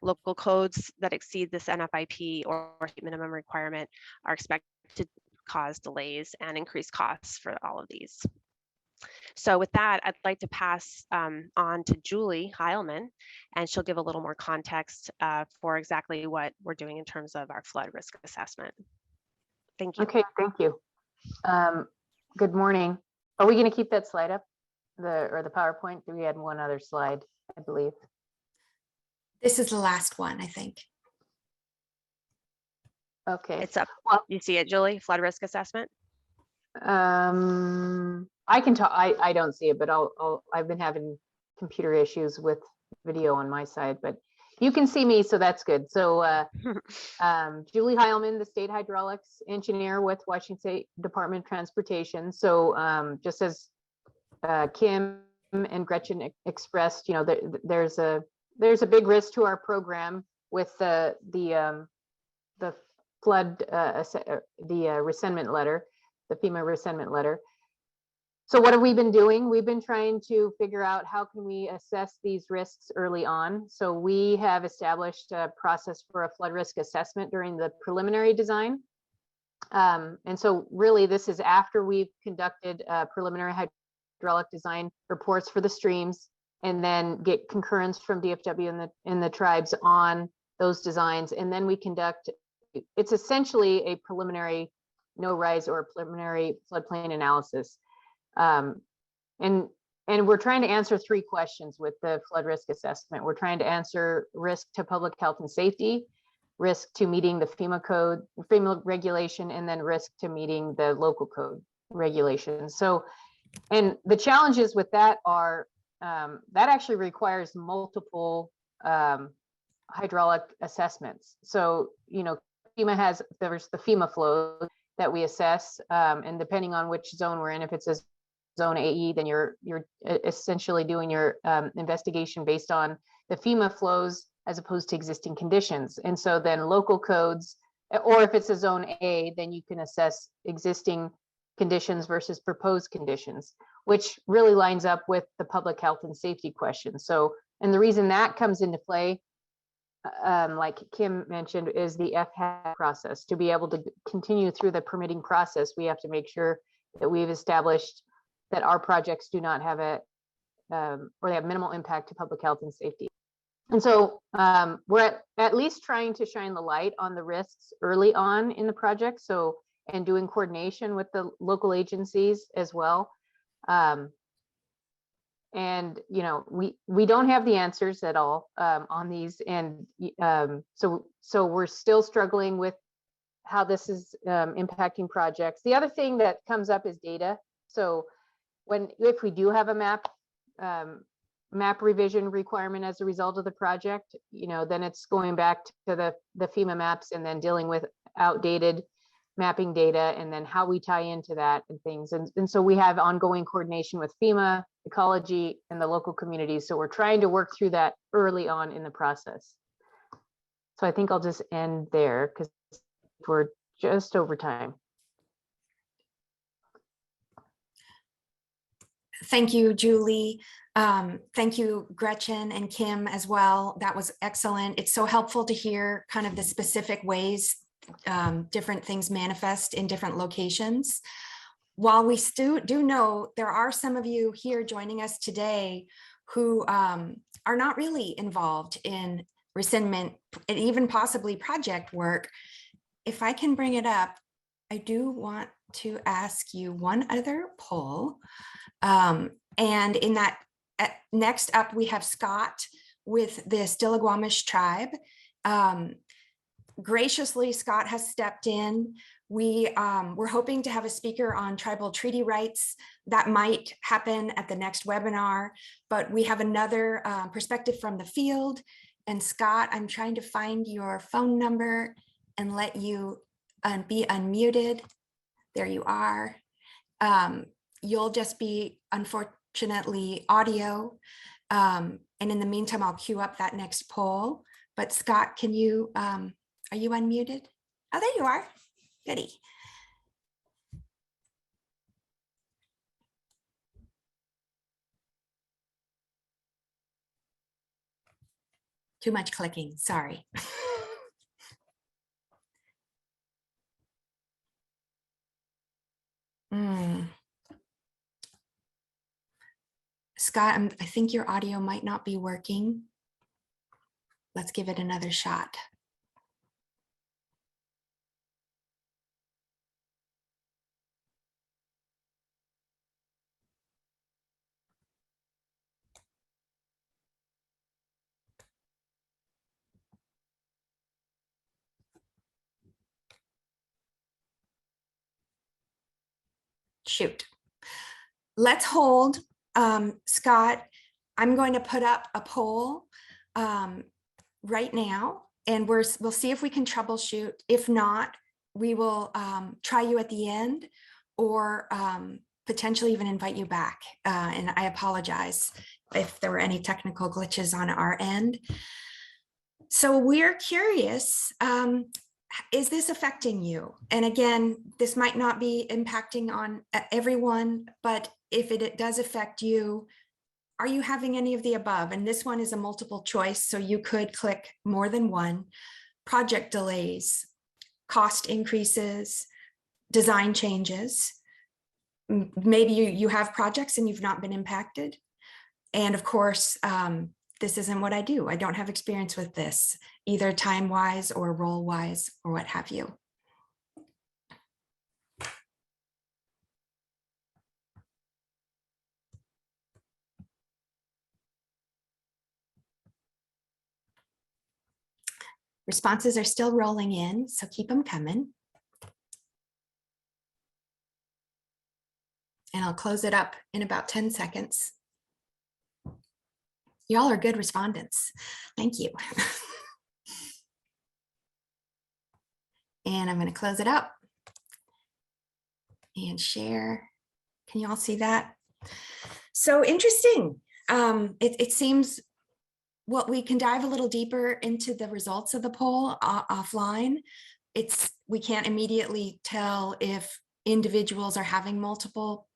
Speaker 6: Local codes that exceed this NFIP or minimum requirement are expected to cause delays and increase costs for all of these. So with that, I'd like to pass on to Julie Heilman, and she'll give a little more context for exactly what we're doing in terms of our flood risk assessment. Thank you.
Speaker 7: Okay, thank you. Good morning. Are we going to keep that slide up? Or the PowerPoint? We had one other slide, I believe.
Speaker 1: This is the last one, I think.
Speaker 7: Okay.
Speaker 6: It's up.
Speaker 7: Well,
Speaker 6: You see it, Julie? Flood risk assessment.
Speaker 7: I can talk. I don't see it, but I've been having computer issues with video on my side, but you can see me, so that's good. So Julie Heilman, the state hydraulics engineer with Washington State Department of Transportation. So just as Kim and Gretchen expressed, you know, there's a big risk to our program with the flood, the rescindment letter, the FEMA rescindment letter. So what have we been doing? We've been trying to figure out how can we assess these risks early on. So we have established a process for a flood risk assessment during the preliminary design. And so really this is after we've conducted preliminary hydraulic design reports for the streams, and then get concurrence from DFW and the tribes on those designs. And then we conduct, it's essentially a preliminary no rise or preliminary floodplain analysis. And we're trying to answer 3 questions with the flood risk assessment. We're trying to answer risk to public health and safety, risk to meeting the FEMA code, FEMA regulation, and then risk to meeting the local code regulations. So, and the challenges with that are, that actually requires multiple hydraulic assessments. So, you know, FEMA there's the FEMA flow that we assess, and depending on which zone we're in, if it's a zone AE, then you're essentially doing your investigation based on the FEMA flows as opposed to existing conditions. And so then local codes, or if it's a zone A, then you can assess existing conditions versus proposed conditions, which really lines up with the public health and safety question. So, and the reason that comes into play, like Kim mentioned, is the FHAP process. To be able to continue through the permitting process, we have to make sure that we've established that our projects do not have or they have minimal impact to public health and safety. And so we're at least trying to shine the light on the risks early on in the project. So, and doing coordination with the local agencies as well. And, you know, we don't have the answers at all on these. And so we're still struggling with how this is impacting projects. The other thing that comes up is data. So if we do have a map revision requirement as a result of the project, you know, then it's going back to the FEMA maps and then dealing with outdated mapping data and then how we tie into that and things. And so we have ongoing coordination with FEMA, Ecology, and the local communities. So we're trying to work through that early on in the process. So I think I'll just end there because we're just over time.
Speaker 1: Thank you, Julie. Thank you, Gretchen and Kim as well. That was excellent. It's so helpful to hear kind of the specific ways different things manifest in different locations. While we do know there are some of you here joining us today who are not really involved in rescindment and even possibly project work, if I can bring it up, I do want to ask you one other poll. And in that, next up, we have Scott with the Stillaguamish tribe. Graciously, Scott has stepped in. We're hoping to have a speaker on tribal treaty rights. That might happen at the next webinar, but we have another perspective from the field. And Scott, I'm trying to find your phone number and let you be unmuted. There you are. You'll just be, unfortunately, audio. And in the meantime, I'll queue up that next poll. But Scott, can you, are you unmuted? Oh, there you are. Goody. Too much clicking, sorry. Scott, I think your audio might not be working. Let's give it another shot. shoot. Let's hold, Scott, I'm going to put up a poll right now, and we'll see if we can troubleshoot. If not, we will try you at the end, or potentially even invite you back. And I apologize if there were any technical glitches on our end. So we're curious, is this affecting you? And again, this might not be impacting on everyone, but if it does affect you, are you having any of the above? And this one is a multiple choice, so you could click more than one. Project delays, cost increases, design changes. Maybe you have projects and you've not been impacted. And of course, this isn't what I do. I don't have experience with this, either time-wise or role-wise or what have you. Responses are still rolling in, so keep them coming. And I'll close it up in about 10 seconds. Y'all are good respondents. Thank you. And I'm going to close it up and share. Can you all see that? So interesting. It seems what we can dive a little deeper into the results of the poll offline. We can't immediately tell if individuals are having multiple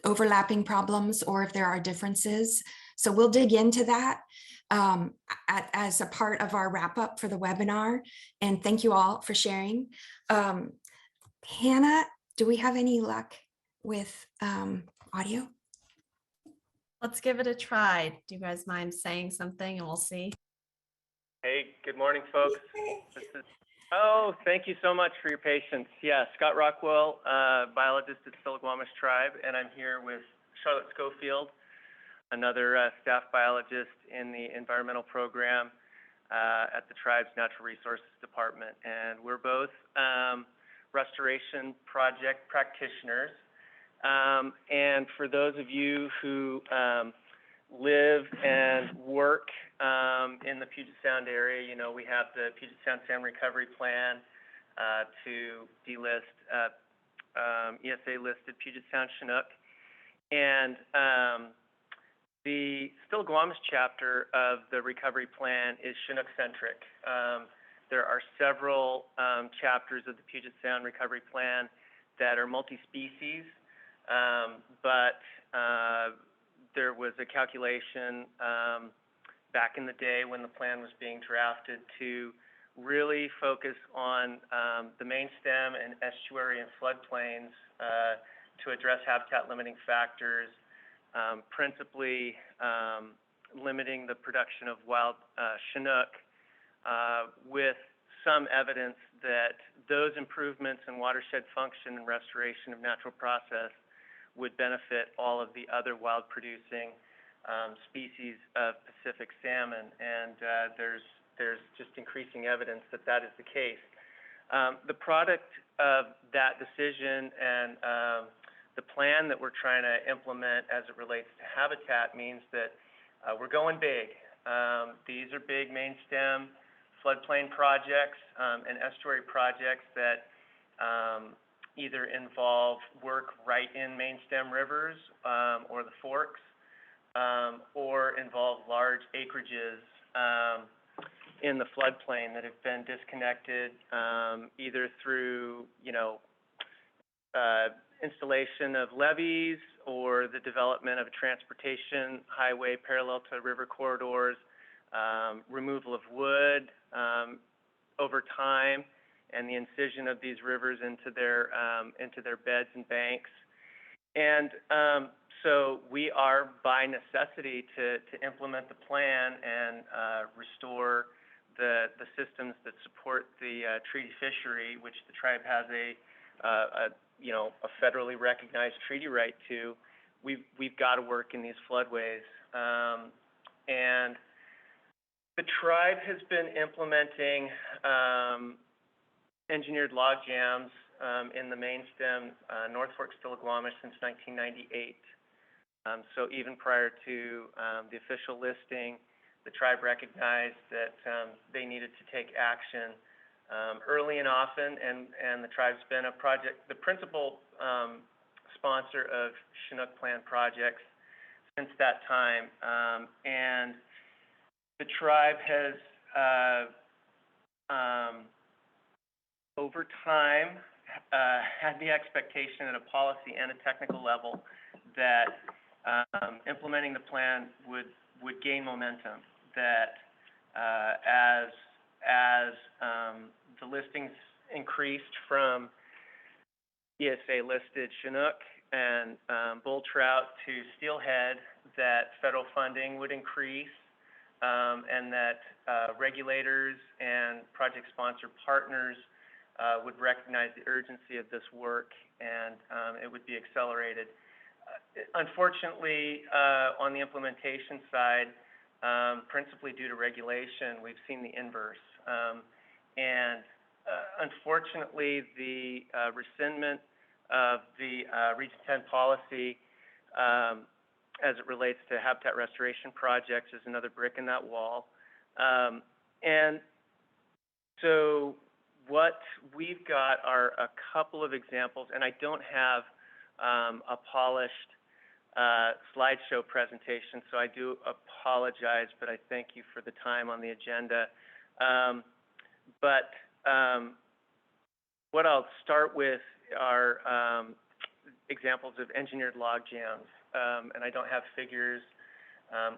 Speaker 1: overlapping problems or if there are differences. So we'll dig into that as a part of our wrap up for the webinar. And thank you all for sharing. Hannah, do we have any luck with audio?
Speaker 8: Let's give it a try. Do you guys mind saying something and we'll see?
Speaker 9: Hey, good morning, folks. Thank you so much for your patience. Yeah, Scott Rockwell, biologist at Stillaguamish Tribe, and I'm here with Charlotte Schofield, another staff biologist in the environmental program at the tribe's Natural Resources Department. And we're both restoration project practitioners. And for those of you who live and work in the Puget Sound area, you know, we have the Puget Sound Salmon Recovery Plan to delist ESA listed Puget Sound Chinook. And the Stillaguamish chapter of the recovery plan is Chinook centric. There are several chapters of the Puget Sound Recovery Plan that are multi-species, but there was a calculation back in the day when the plan was being drafted to really focus on the main stem and estuary and floodplains to address habitat limiting factors, principally limiting the production of wild Chinook, with some evidence that those improvements in watershed function and restoration of natural process would benefit all of the other wild producing species of Pacific salmon. And there's just increasing evidence that that is the case. The product of that decision and the plan that we're trying to implement as it relates to habitat means that we're going big. These are big main stem floodplain projects and estuary projects that either involve work right in main stem rivers or the forks, or involve large acreages in the floodplain that have been disconnected either through, installation of levees or the development of a transportation highway parallel to river corridors, removal of wood over time, and the incision of these rivers into their beds and banks. And so we are, by necessity, to implement the plan and restore the systems that support the treaty fishery, which the tribe has a federally recognized treaty right to. We've got to work in these floodways. And the tribe has been implementing engineered log jams in the main stem, North Fork Stillaguamish since 1998. So even prior to the official listing, the tribe recognized that they needed to take action early and often, and the tribe's been the principal sponsor of Chinook Plan projects since that time. And the tribe has, over time, had the expectation at a policy and a technical level that implementing the plan would gain momentum, that as the listings increased from ESA listed Chinook and bull trout to steelhead, that federal funding would increase, and that regulators and project sponsor partners would recognize the urgency of this work, and it would be accelerated. Unfortunately, on the implementation side, principally due to regulation, we've seen the inverse. And unfortunately, the rescindment of the Region 10 policy as it relates to habitat restoration projects is another brick in that wall. And so what we've got are a couple of examples, and I don't have a polished slideshow presentation, so I do apologize, but I thank you for the time on the agenda. But what I'll start with are examples of engineered log jams, and I don't have figures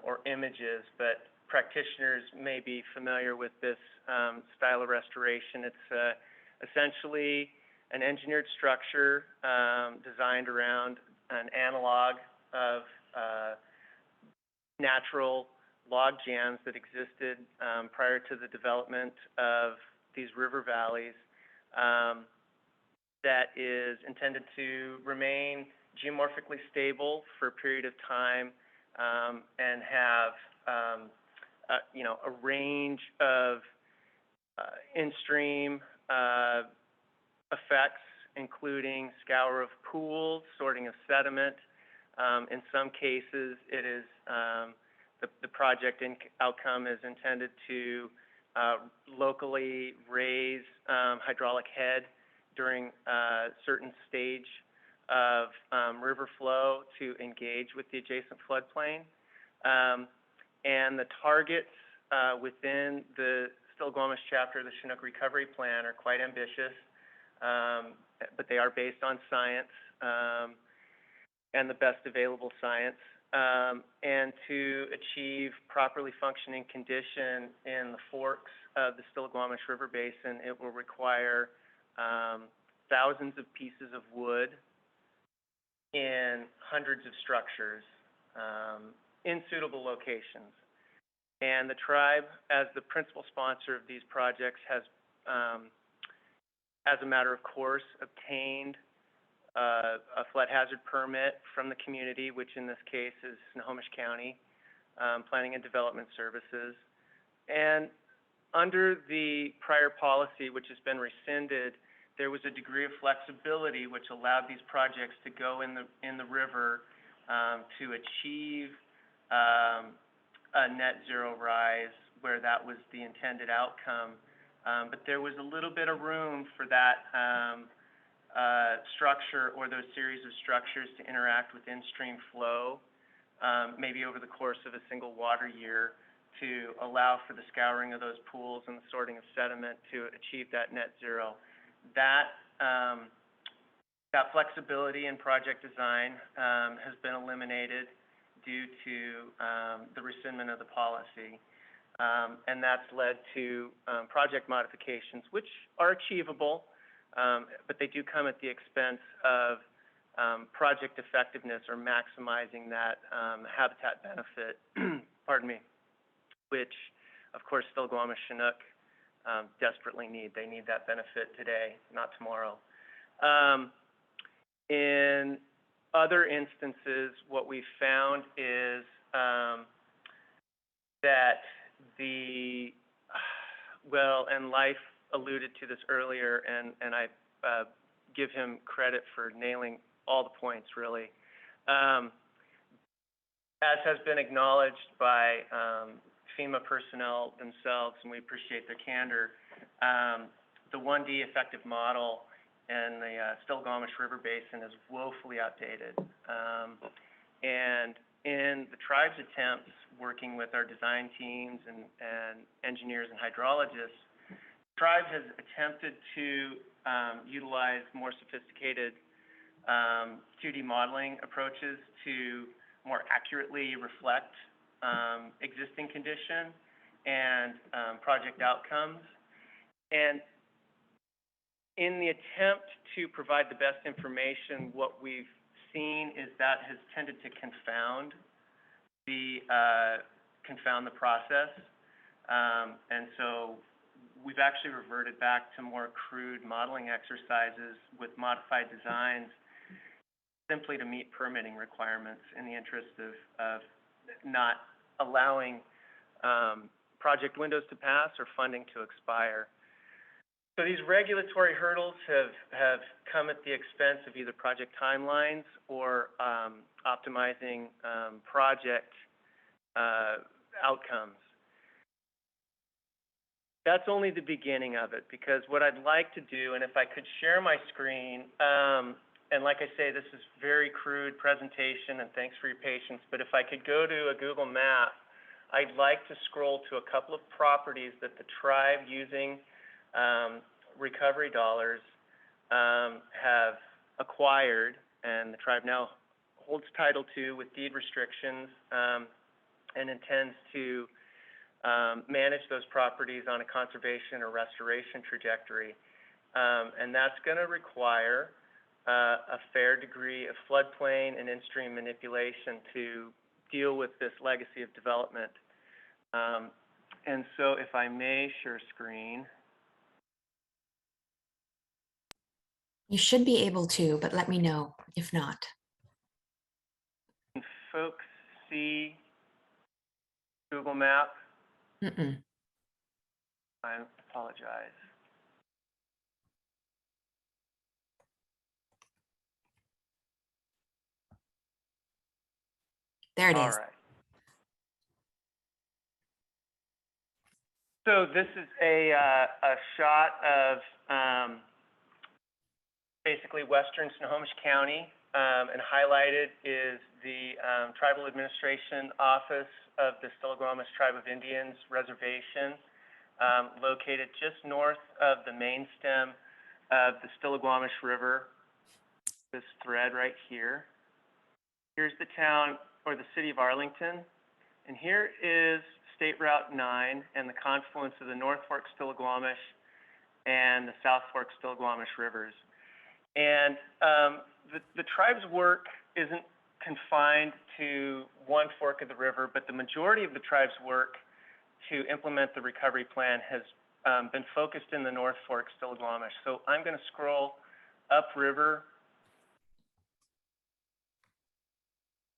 Speaker 9: or images, but practitioners may be familiar with this style of restoration. It's essentially an engineered structure designed around an analog of natural log jams that existed prior to the development of these river valleys, that is intended to remain geomorphically stable for a period of time and have a range of in-stream effects, including scour of pools, sorting of sediment. In some cases, it is the project outcome is intended to locally raise hydraulic head during a certain stage of river flow to engage with the adjacent floodplain. And the targets within the Stillaguamish chapter of the Chinook Recovery Plan are quite ambitious, but they are based on science and the best available science. And to achieve properly functioning condition in the forks of the Stillaguamish River Basin, it will require thousands of pieces of wood in hundreds of structures in suitable locations. And the tribe, as the principal sponsor of these projects, has, as a matter of course, obtained a flood hazard permit from the community, which in this case is Snohomish County Planning and Development Services. And under the prior policy, which has been rescinded, there was a degree of flexibility which allowed these projects to go in the river to achieve a net zero rise where that was the intended outcome. But there was a little bit of room for that structure or those series of structures to interact with in-stream flow, maybe over the course of a single water year, to allow for the scouring of those pools and the sorting of sediment to achieve that net zero. That flexibility in project design has been eliminated due to the rescindment of the policy. And that's led to project modifications, which are achievable, but they do come at the expense of project effectiveness or maximizing that habitat benefit, pardon me, which, of course, Stillaguamish Chinook desperately need. They need that benefit today, not tomorrow. In other instances, what we've found is that and Leif alluded to this earlier, and I give him credit for nailing all the points, really. As has been acknowledged by FEMA personnel themselves, and we appreciate their candor, the 1D effective model in the Stillaguamish River Basin is woefully outdated. And in the tribe's attempts, working with our design teams and engineers and hydrologists, the tribe has attempted to utilize more sophisticated 2D modeling approaches to more accurately reflect existing condition and project outcomes. And in the attempt to provide the best information, what we've seen is that has tended to confound the process. And so we've actually reverted back to more crude modeling exercises with modified designs simply to meet permitting requirements in the interest of not allowing project windows to pass or funding to expire. So these regulatory hurdles have come at the expense of either project timelines or optimizing project outcomes. That's only the beginning of it, because what I'd like to do, and if I could share my screen, and like I say, this is very crude presentation, and thanks for your patience, but if I could go to a Google map, I'd like to scroll to a couple of properties that the tribe, using recovery dollars, have acquired, and the tribe now holds title to with deed restrictions, and intends to manage those properties on a conservation or restoration trajectory. And that's going to require a fair degree of floodplain and in-stream manipulation to deal with this legacy of development. And so if I may share screen.
Speaker 1: You should be able to, but let me know if not.
Speaker 9: Can folks see Google Map?
Speaker 1: Mm-mm.
Speaker 9: I apologize.
Speaker 1: There it
Speaker 9: All
Speaker 1: is.
Speaker 9: right. So this is a shot of basically western Snohomish County, and highlighted is the Tribal Administration Office of the Stillaguamish Tribe of Indians Reservation, located just north of the main stem of the Stillaguamish River, this thread right here. Here's the town, or the city of Arlington, and here is State Route 9 and the confluence of the North Fork Stillaguamish and the South Fork Stillaguamish rivers. And the tribe's work isn't confined to one fork of the river, but the majority of the tribe's work to implement the recovery plan has been focused in the North Fork Stillaguamish. So I'm going to scroll upriver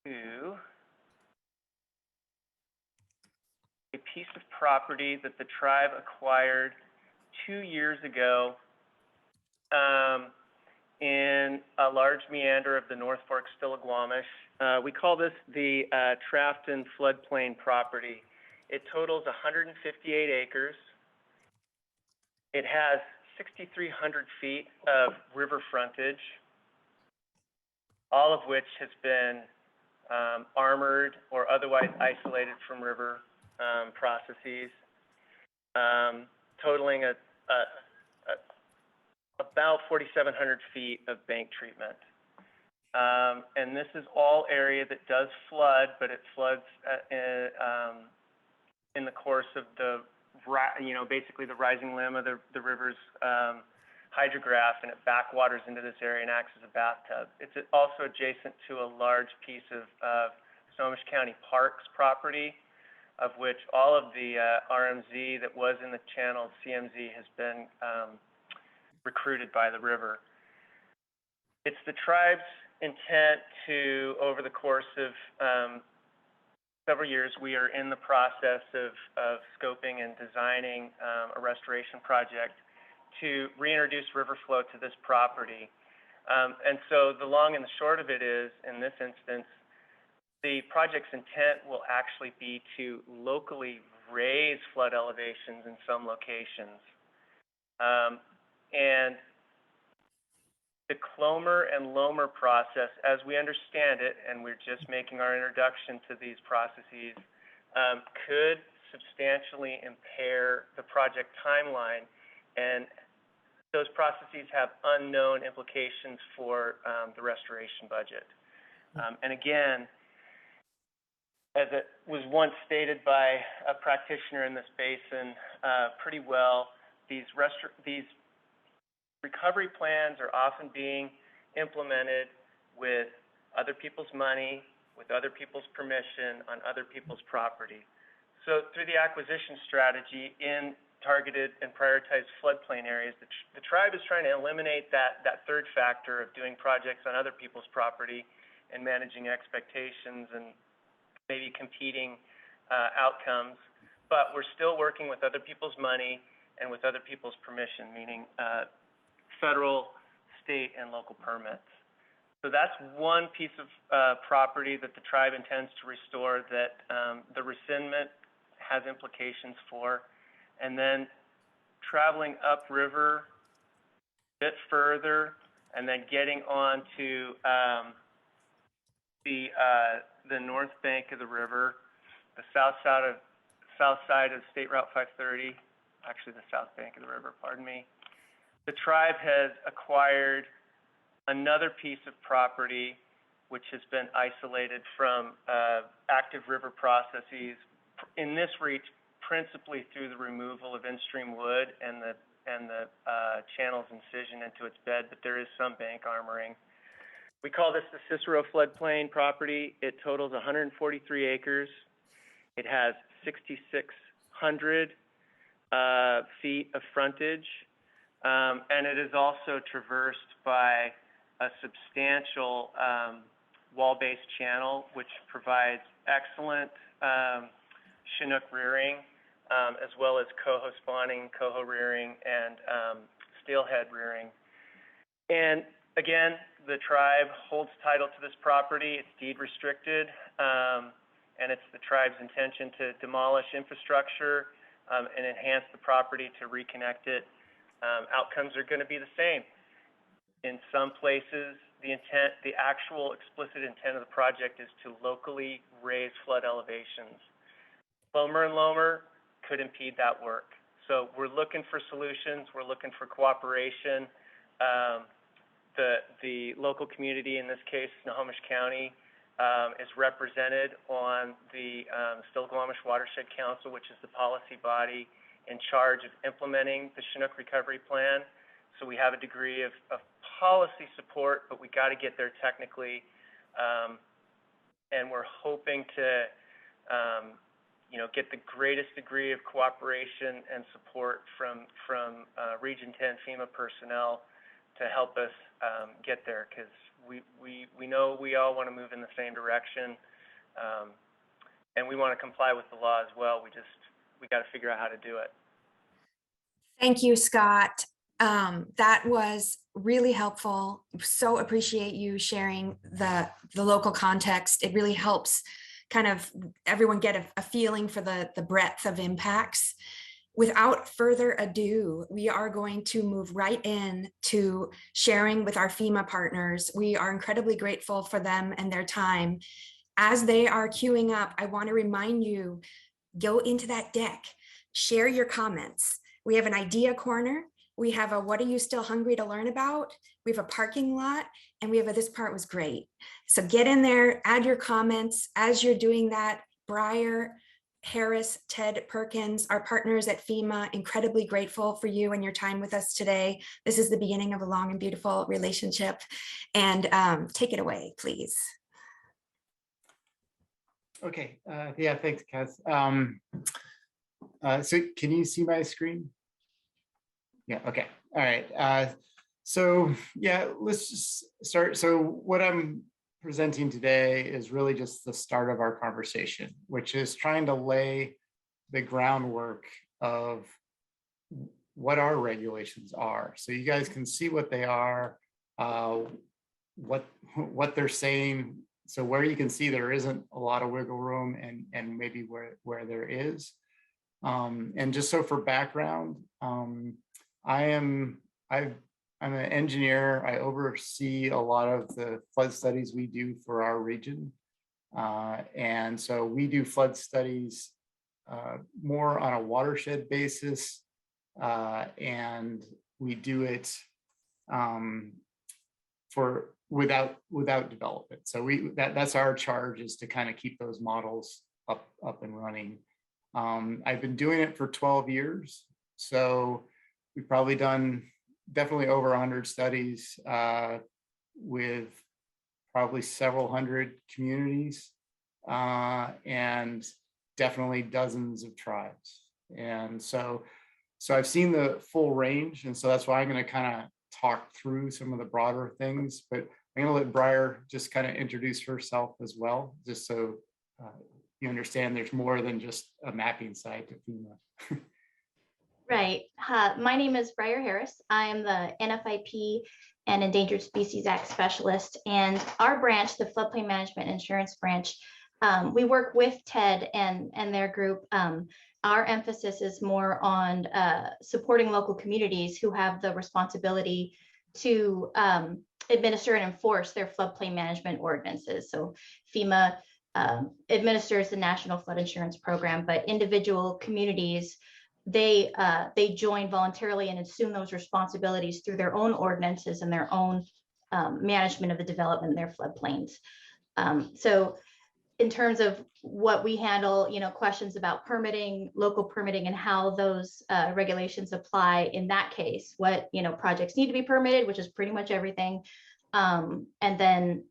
Speaker 9: to a piece of property that the tribe acquired 2 years ago in a large meander of the North Fork Stillaguamish. We call this the Trafton Floodplain property. It totals 158 acres. It has 6,300 feet of river frontage, all of which has been armored or otherwise isolated from river processes, totaling about 4,700 feet of bank treatment. And this is all area that does flood, but it floods in the course of the, basically the rising limb of the river's hydrograph, and it backwaters into this area and acts as a bathtub. It's also adjacent to a large piece of Snohomish County Parks property, of which all of the RMZ that was in the channel CMZ has been recruited by the river. It's the tribe's intent to, over the course of several years, we are in the process of scoping and designing a restoration project to reintroduce river flow to this property. And so the long and the short of it is, in this instance, the project's intent will actually be to locally raise flood elevations in some locations. And the Clomer and Lomer process, as we understand it, and we're just making our introduction to these processes, could substantially impair the project timeline, and those processes have unknown implications for the restoration budget. And again, as it was once stated by a practitioner in this basin pretty well, these recovery plans are often being implemented with other people's money, with other people's permission, on other people's property. So through the acquisition strategy in targeted and prioritized floodplain areas, the tribe is trying to eliminate that third factor of doing projects on other people's property and managing expectations and maybe competing outcomes. But we're still working with other people's money and with other people's permission, meaning federal, state, and local permits. So that's one piece of property that the tribe intends to restore that the rescindment has implications for. And then traveling upriver a bit further, and then getting on to the north bank of the river, the south side of State Route 530, actually the south bank of the river, pardon me. The tribe has acquired another piece of property which has been isolated from active river processes, in this reach principally through the removal of in-stream wood and the channel's incision into its bed, but there is some bank armoring. We call this the Cicero floodplain property. It totals 143 acres. It has 6,600 feet of frontage, and it is also traversed by a substantial wall-based channel, which provides excellent Chinook rearing, as well as coho spawning, coho rearing, and steelhead rearing. And again, the tribe holds title to this property. It's deed restricted, and it's the tribe's intention to demolish infrastructure and enhance the property to reconnect it. Outcomes are going to be the same. In some places, the actual explicit intent of the project is to locally raise flood elevations. Clomer and Lomer could impede that work. So we're looking for solutions. We're looking for cooperation. The local community, in this case, Snohomish County, is represented on the Stillaguamish Watershed Council, which is the policy body in charge of implementing the Chinook Recovery Plan. So we have a degree of policy support, but we got to get there technically. And we're hoping to get the greatest degree of cooperation and support from Region 10 FEMA personnel to help us get there, because we know we all want to move in the same direction, and we want to comply with the law as well. We got to figure out how to do it.
Speaker 1: Thank you, Scott. That was really helpful. So appreciate you sharing the local context. It really helps kind of everyone get a feeling for the breadth of impacts. Without further ado, we are going to move right in to sharing with our FEMA partners. We are incredibly grateful for them and their time. As they are queuing up, I want to remind you, go into that deck, share your comments. We have an idea corner. We have a what are you still hungry to learn about? We have a parking lot, and we have a this part was great. So get in there, add your comments. As you're doing that, Briar Harris, Ted Perkins, our partners at FEMA, incredibly grateful for you and your time with us today. This is the beginning of a long and beautiful relationship. And take it away, please.
Speaker 10: Okay, yeah, thanks, Kaz. So can you see my screen? Yeah, okay, all right. So yeah, let's just start. So what I'm presenting today is really just the start of our conversation, which is trying to lay the groundwork of what our regulations are. So you guys can see what they are. what they're saying. So where you can see there isn't a lot of wiggle room, and maybe where there is. And just so for background, I'm an engineer. I oversee a lot of the flood studies we do for our region. And so we do flood studies more on a watershed basis, and we do it without development. So that's our charge, is to kind of keep those models up and running. I've been doing it for 12 years. So we've probably done definitely over 100 studies with probably several hundred communities, and definitely dozens of tribes. And so I've seen the full range. And so that's why I'm going to kind of talk through some of the broader things, but I'm going to let Bryar just kind of introduce herself as well, just so you understand there's more than just a mapping side to FEMA.
Speaker 11: Right. My name is Briar Harris. I am the NFIP and Endangered Species Act Specialist. And our branch, the Floodplain Management Insurance Branch, we work with TED and their group. Our emphasis is more on supporting local communities who have the responsibility to administer and enforce their floodplain management ordinances. So FEMA administers the National Flood Insurance Program, but individual communities, they join voluntarily and assume those responsibilities through their own ordinances and their own management of the development in their floodplains. So in terms of what we handle, questions about permitting, local permitting, and how those regulations apply in that case, what, projects need to be permitted, which is pretty much everything. And then,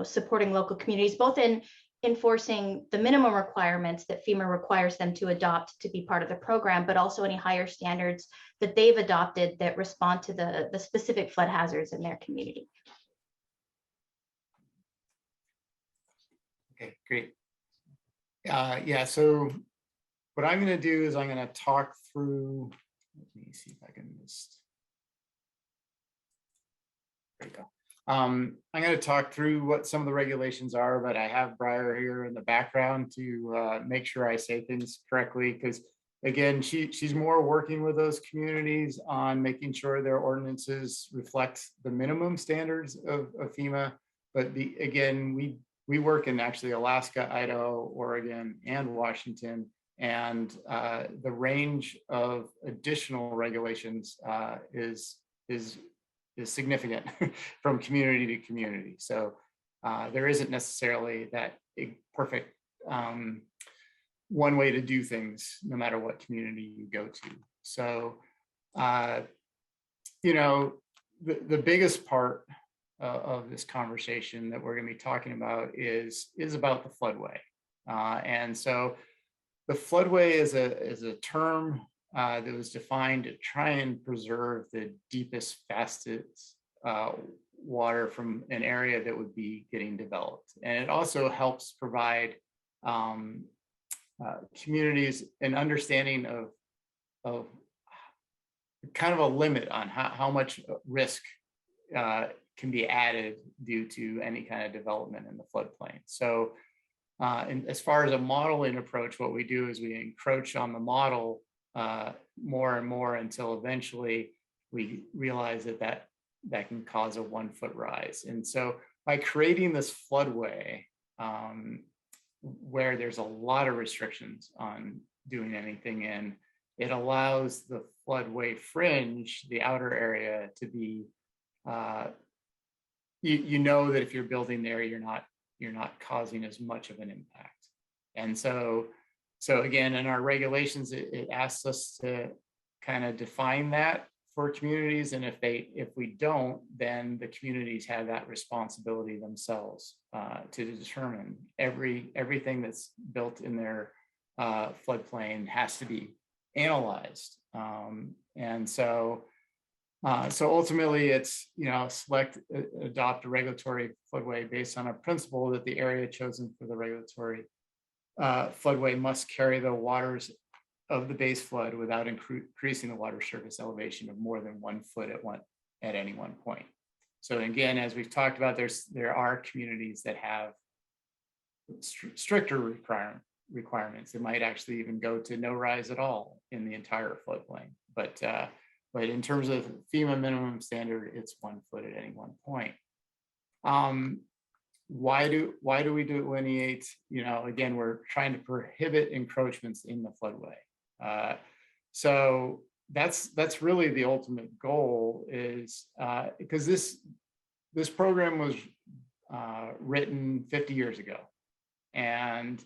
Speaker 11: supporting local communities, both in enforcing the minimum requirements that FEMA requires them to adopt to be part of the program, but also any higher standards that they've adopted that respond to the specific flood hazards in their community.
Speaker 10: Okay, great. Yeah, so what I'm going to do is I'm going to talk through, let me see if I can just, there you go. I'm going to talk through what some of the regulations are, but I have Bryar here in the background to make sure I say things correctly, because again, she's more working with those communities on making sure their ordinances reflect the minimum standards of FEMA. But again, we work in actually Alaska, Idaho, Oregon, and Washington, and the range of additional regulations is significant from community to community. So there isn't necessarily that perfect one way to do things, no matter what community you go to. So, the biggest part of this conversation that we're going to be talking about is about the floodway. And so the floodway is a term that was defined to try and preserve the deepest, fastest water from an area that would be getting developed. And it also helps provide communities an understanding of kind of a limit on how much risk can be added due to any kind of development in the floodplain. So and as far as a modeling approach, what we do is we encroach on the model more and more until eventually we realize that can cause a 1 foot rise. And so by creating this floodway, where there's a lot of restrictions on doing anything in, it allows the floodway fringe, the outer area, to be you know that if you're building there, you're not causing as much of an impact. And so again, in our regulations, it asks us to kind of define that for communities. And if we don't, then the communities have that responsibility themselves to determine everything that's built in their floodplain has to be analyzed. And so ultimately it's, adopt a regulatory floodway based on a principle that the area chosen for the regulatory floodway must carry the waters of the base flood without increasing the water surface elevation of more than 1 foot at any one point. So again, as we've talked about, there are communities that have stricter requirements. It might actually even go to no rise at all in the entire floodplain. But in terms of FEMA minimum standard, it's 1 foot at any one point. Why do we delineate? You know, again, we're trying to prohibit encroachments in the floodway. So that's really the ultimate goal, is because this program was written 50 years ago, and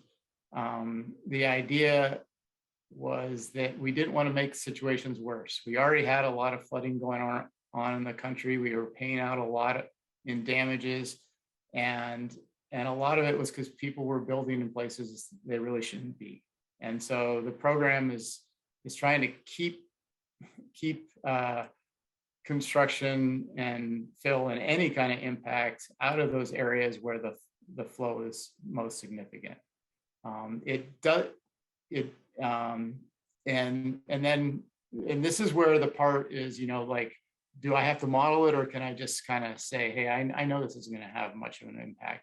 Speaker 10: the idea was that we didn't want to make situations worse. We already had a lot of flooding going on in the country. We were paying out a lot in damages, and a lot of it was because people were building in places they really shouldn't be. And so the program is trying to keep construction and fill and any kind of impact out of those areas where the flow is most significant. And this is where the part is, you know, like, do I have to model it, or can I just kind of say, hey, I know this isn't going to have much of an impact?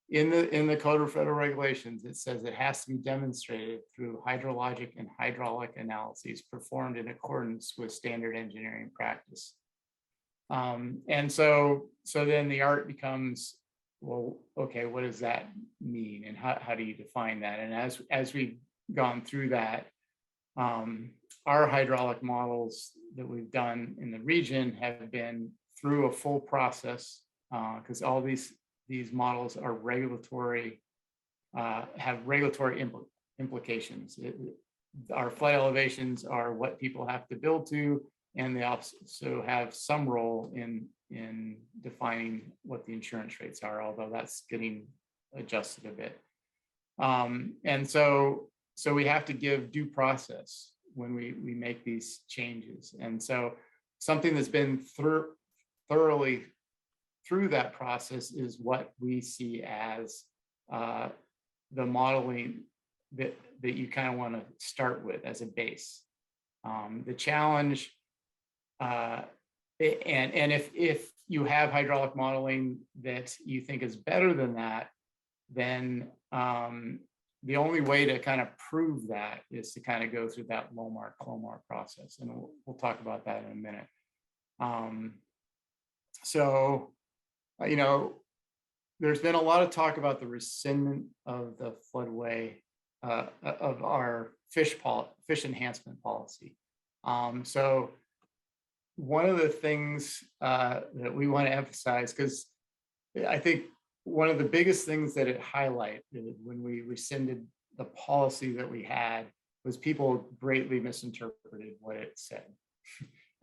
Speaker 10: In the Code of Federal Regulations, it says it has to be demonstrated through hydrologic and hydraulic analyses performed in accordance with standard engineering practice. And so then the art becomes, well, okay, what does that mean, and how do you define that? And as we've gone through that, our hydraulic models that we've done in the region have been through a full process, because all these models are regulatory, have regulatory implications. Our flood elevations are what people have to build to, and they also have some role in defining what the insurance rates are, although that's getting adjusted a bit. And so we have to give due process when we make these changes. And so something that's been thoroughly through that process is what we see as the modeling that you kind of want to start with as a base. The challenge, and if you have hydraulic modeling that you think is better than that, then the only way to kind of prove that is to kind of go through that Lomar-Clomar process, and we'll talk about that in a minute. So, you know, there's been a lot of talk about the rescindment of the floodway of our fish enhancement policy. So one of the things that we want to emphasize, because I think one of the biggest things that it highlighted when we rescinded the policy that we had was people greatly misinterpreted what it said.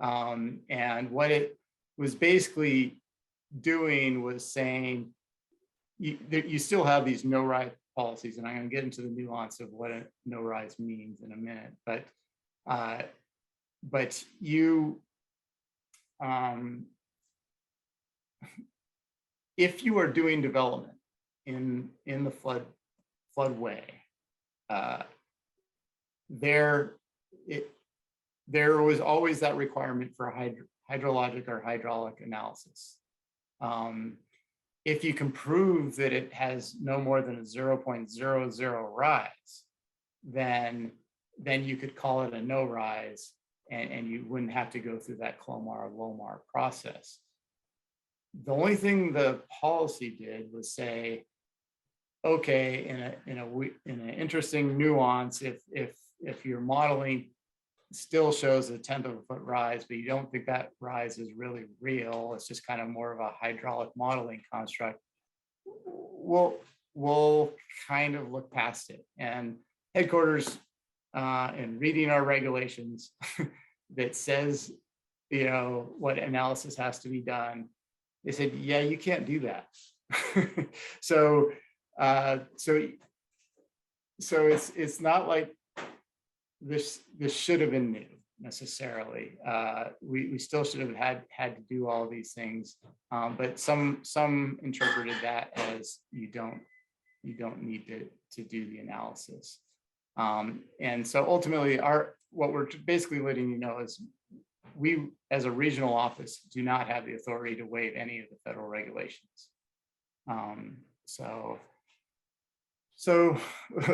Speaker 10: And what it was basically doing was saying, you still have these no-rise policies, and I'm going to get into the nuance of what a no-rise means in a minute, but you, if you are doing development in the floodway, there was always that requirement for hydrologic or hydraulic analysis. If you can prove that it has no more than a 0.00 rise, then you could call it a no rise, and you wouldn't have to go through that Clomar or Lomar process. The only thing the policy did was say, okay, in an interesting nuance, if your modeling still shows a 1/10 of a foot rise, but you don't think that rise is really real, it's just kind of more of a hydraulic modeling construct, we'll kind of look past it. And headquarters, in reading our regulations that says, you know, what analysis has to be done, they said, yeah, you can't do that. So it's not like this should have been new necessarily. We still should have had to do all these things, but some interpreted that as you don't need to do the analysis. And so ultimately, what we're basically letting you know is we, as a regional office, do not have the authority to waive any of the federal regulations. So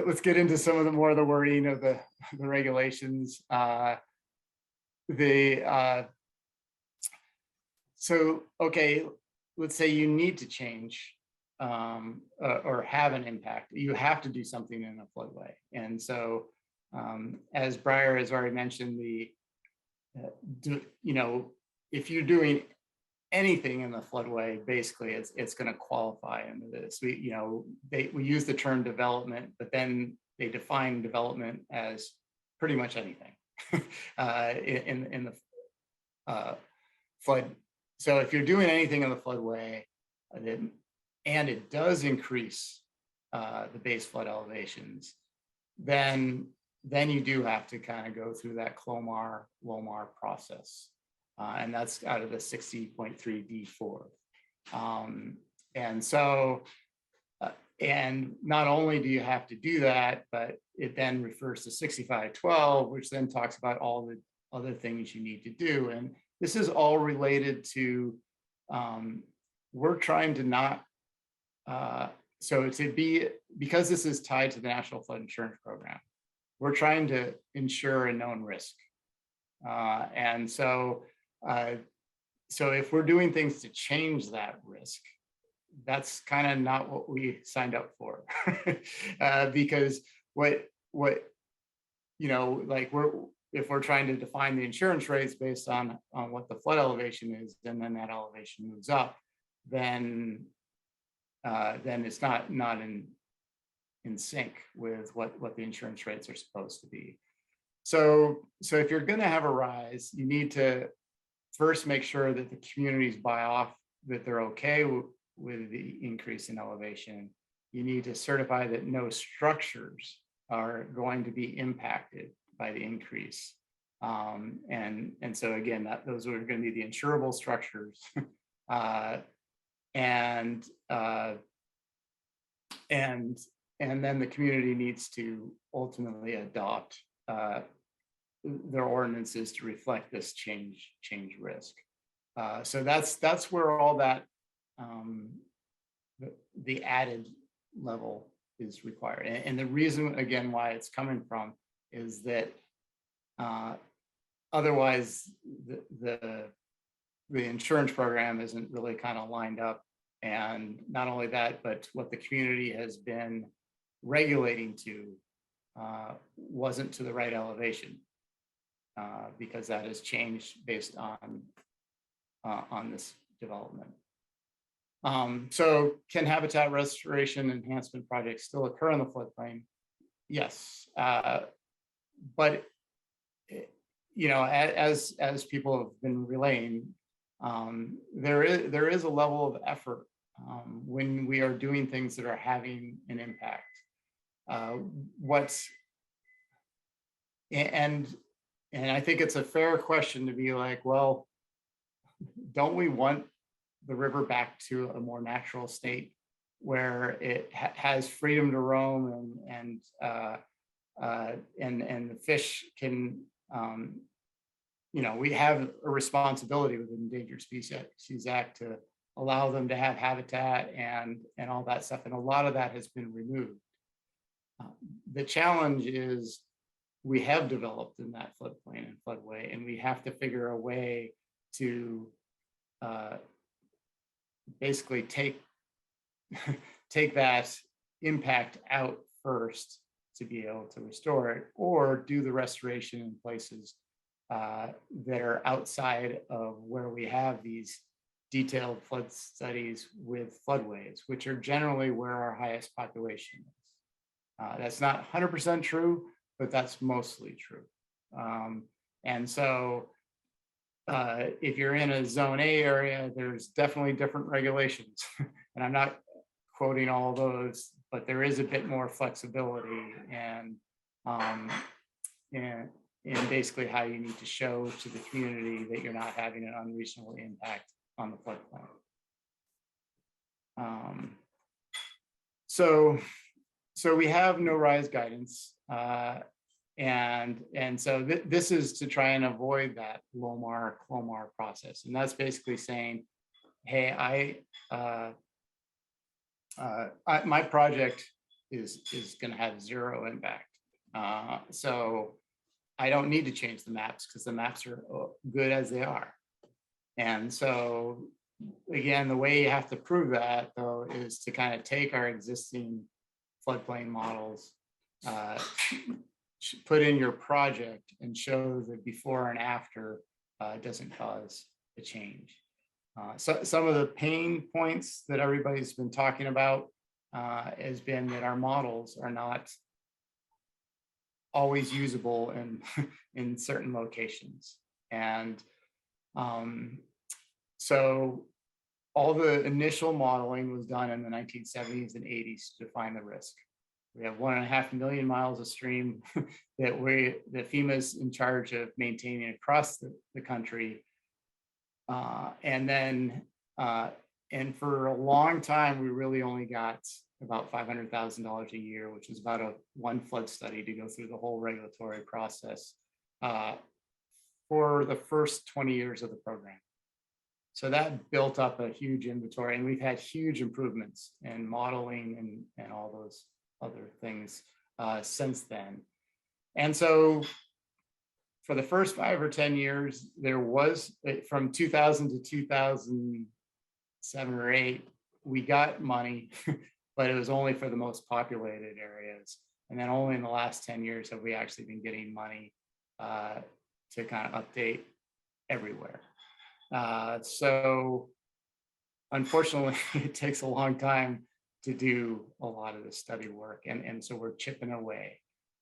Speaker 10: let's get into some of the more of the wording of the regulations. So, okay, let's say you need to change or have an impact. You have to do something in a floodway. And so, as Bryar has already mentioned, if you're doing anything in the floodway, basically it's going to qualify under this. We use the term development, but then they define development as pretty much anything in the flood. So if you're doing anything in the floodway, and it does increase the base flood elevations, then you do have to kind of go through that CLOMAR process. And that's out of the 60.3 D4. And so, and not only do you have to do that, but it then refers to 6512, which then talks about all the other things you need to do. And this is all related to, we're trying to not, because this is tied to the National Flood Insurance Program, we're trying to ensure a known risk. And so if we're doing things to change that risk, that's kind of not what we signed up for. Because if we're trying to define the insurance rates based on what the flood elevation is, and then that elevation moves up, then it's not in sync with what the insurance rates are supposed to be. So if you're going to have a rise, you need to first make sure that the communities buy off that they're okay with the increase in elevation. You need to certify that no structures are going to be impacted by the increase. And so again, those are going to be the insurable structures. And then the community needs to ultimately adopt their ordinances to reflect this change risk. So that's where all that the added level is required. And the reason, again, why it's coming from is that otherwise the insurance program isn't really kind of lined up. And not only that, but what the community has been regulating to wasn't to the right elevation, because that has changed based on this development. So can habitat restoration enhancement projects still occur in the floodplain? Yes, but as people have been relaying, there is a level of effort when we are doing things that are having an impact. And I think it's a fair question to be like, well, don't we want the river back to a more natural state where it has freedom to roam and the fish can, we have a responsibility with the Endangered Species Act to allow them to have habitat and all that stuff. And a lot of that has been removed. The challenge is we have developed in that floodplain and floodway, and we have to figure a way to basically take that impact out first to be able to restore it, or do the restoration in places that are outside of where we have these detailed flood studies with floodways, which are generally where our highest population is. That's not 100% true, but that's mostly true. And so if you're in a zone A area, there's definitely different regulations. And I'm not quoting all those, but there is a bit more flexibility and basically how you need to show to the community that you're not having an unreasonable impact on the floodplain. So we have no rise guidance. And so this is to try and avoid that LOMAR process. And that's basically saying, hey, my project is going to have zero impact. So I don't need to change the maps because the maps are good as they are. And so again, the way you have to prove that though is to kind of take our existing floodplain models, put in your project and show the before and after doesn't cause a change. So some of the pain points that everybody's been talking about has been that our models are not always usable in certain locations. And so all the initial modeling was done in the 1970s and 80s to define the risk. We have 1.5 million miles of stream that FEMA's in charge of maintaining across the country. And for a long time, we really only got about $500,000 a year, which is about one flood study to go through the whole regulatory process for the first 20 years of the program. So that built up a huge inventory, and we've had huge improvements in modeling and all those other things since then. And so for the first 5 or 10 years, there was, from 2000 to 2007 or 8, we got money, but it was only for the most populated areas. And then only in the last 10 years have we actually been getting money to kind of update everywhere. So unfortunately, it takes a long time to do a lot of the study work. And so we're chipping away.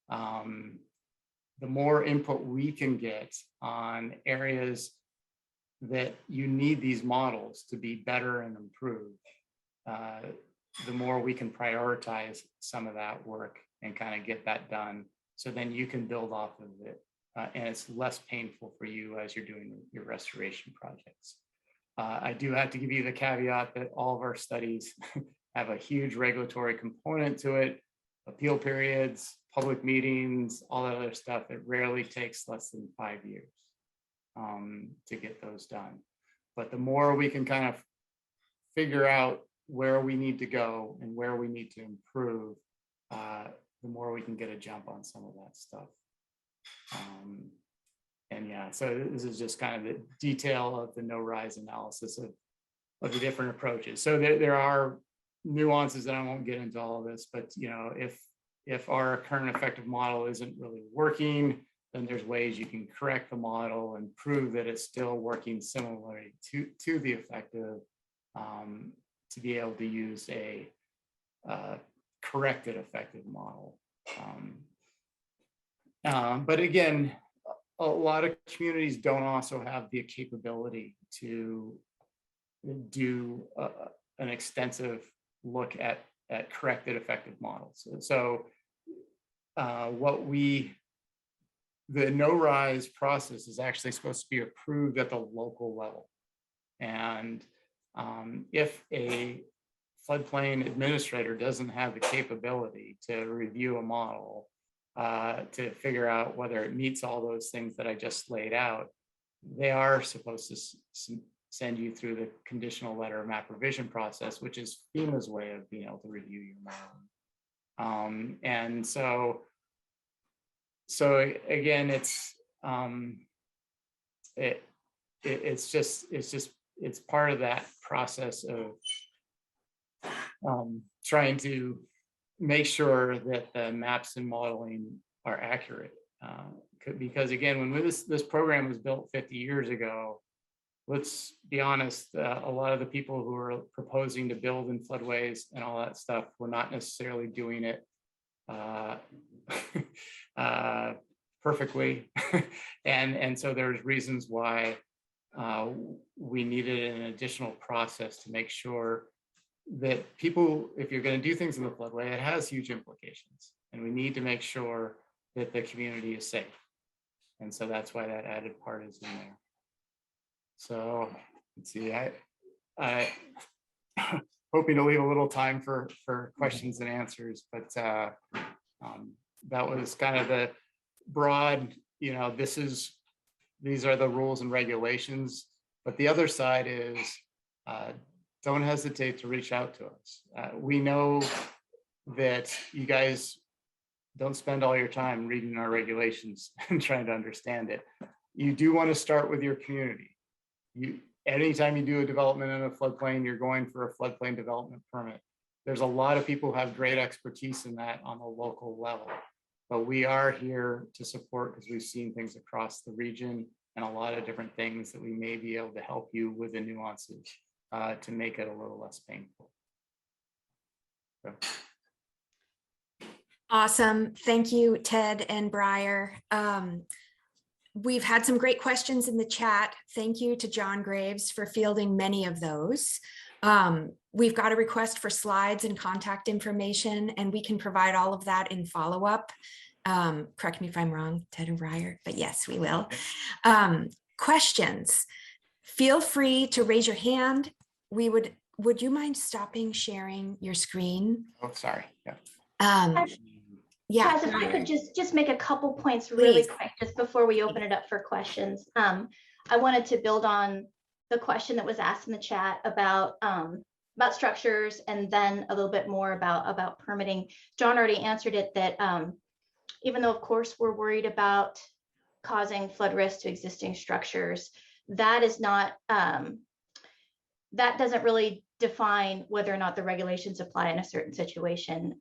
Speaker 10: The more input we can get on areas that you need these models to be better and improved, the more we can prioritize some of that work and kind of get that done. So then you can build off of it. And it's less painful for you as you're doing your restoration projects. I do have to give you the caveat that all of our studies have a huge regulatory component to it, appeal periods, public meetings, all that other stuff. It rarely takes less than 5 years to get those done. But the more we can kind of figure out where we need to go and where we need to improve, the more we can get a jump on some of that stuff. And yeah, so this is just kind of the detail of the no-rise analysis of the different approaches. So there are nuances that I won't get into all of this, but you know, if our current effective model isn't really working, then there's ways you can correct the model and prove that it's still working similarly to the effective, to be able to use a corrected effective model. But again, a lot of communities don't also have the capability to do an extensive look at corrected effective models. So the no-rise process is actually supposed to be approved at the local level. And if a floodplain administrator doesn't have the capability to review a model to figure out whether it meets all those things that I just laid out, they are supposed to send you through the conditional letter of map revision process, which is FEMA's way of being able to review your modeling. And so again, it's part of that process of trying to make sure that the maps and modeling are accurate. Because again, when this program was built 50 years ago, let's be honest, a lot of the people who were proposing to build in floodways and all that stuff were not necessarily doing it perfectly. and so there's reasons why we needed an additional process to make sure that people, if you're going to do things in the floodway, it has huge implications. And we need to make sure that the community is safe. And so that's why that added part is in there. So let's see, I hoping to leave a little time for questions and answers, but that was kind of broad, these are the rules and regulations. But the other side is, don't hesitate to reach out to us. We know that you guys don't spend all your time reading our regulations and trying to understand it. You do want to start with your community. Anytime you do a development in a floodplain, you're going for a floodplain development permit. There's a lot of people who have great expertise in that on a local level, but we are here to support because we've seen things across the region and a lot of different things that we may be able to help you with the nuances to make it a little less painful. So.
Speaker 1: Awesome. Thank you, Ted and Bryar. We've had some great questions in the chat. Thank you to John Graves for fielding many of those. We've got a request for slides and contact information, and we can provide all of that in follow-up. Correct me if I'm wrong, Ted and Bryar, but yes, we will. Questions, feel free to raise your hand. Would you mind stopping sharing your screen?
Speaker 10: Oh, sorry. Yeah.
Speaker 1: Yeah.
Speaker 11: Chaz, if I could just make a couple points really quick, just before we open it up for questions. I wanted to build on the question that was asked in the chat about structures, and then a little bit more about permitting. John already answered it, that even though of course we're worried about causing flood risk to existing structures, that is not that doesn't really define whether or not the regulations apply in a certain situation.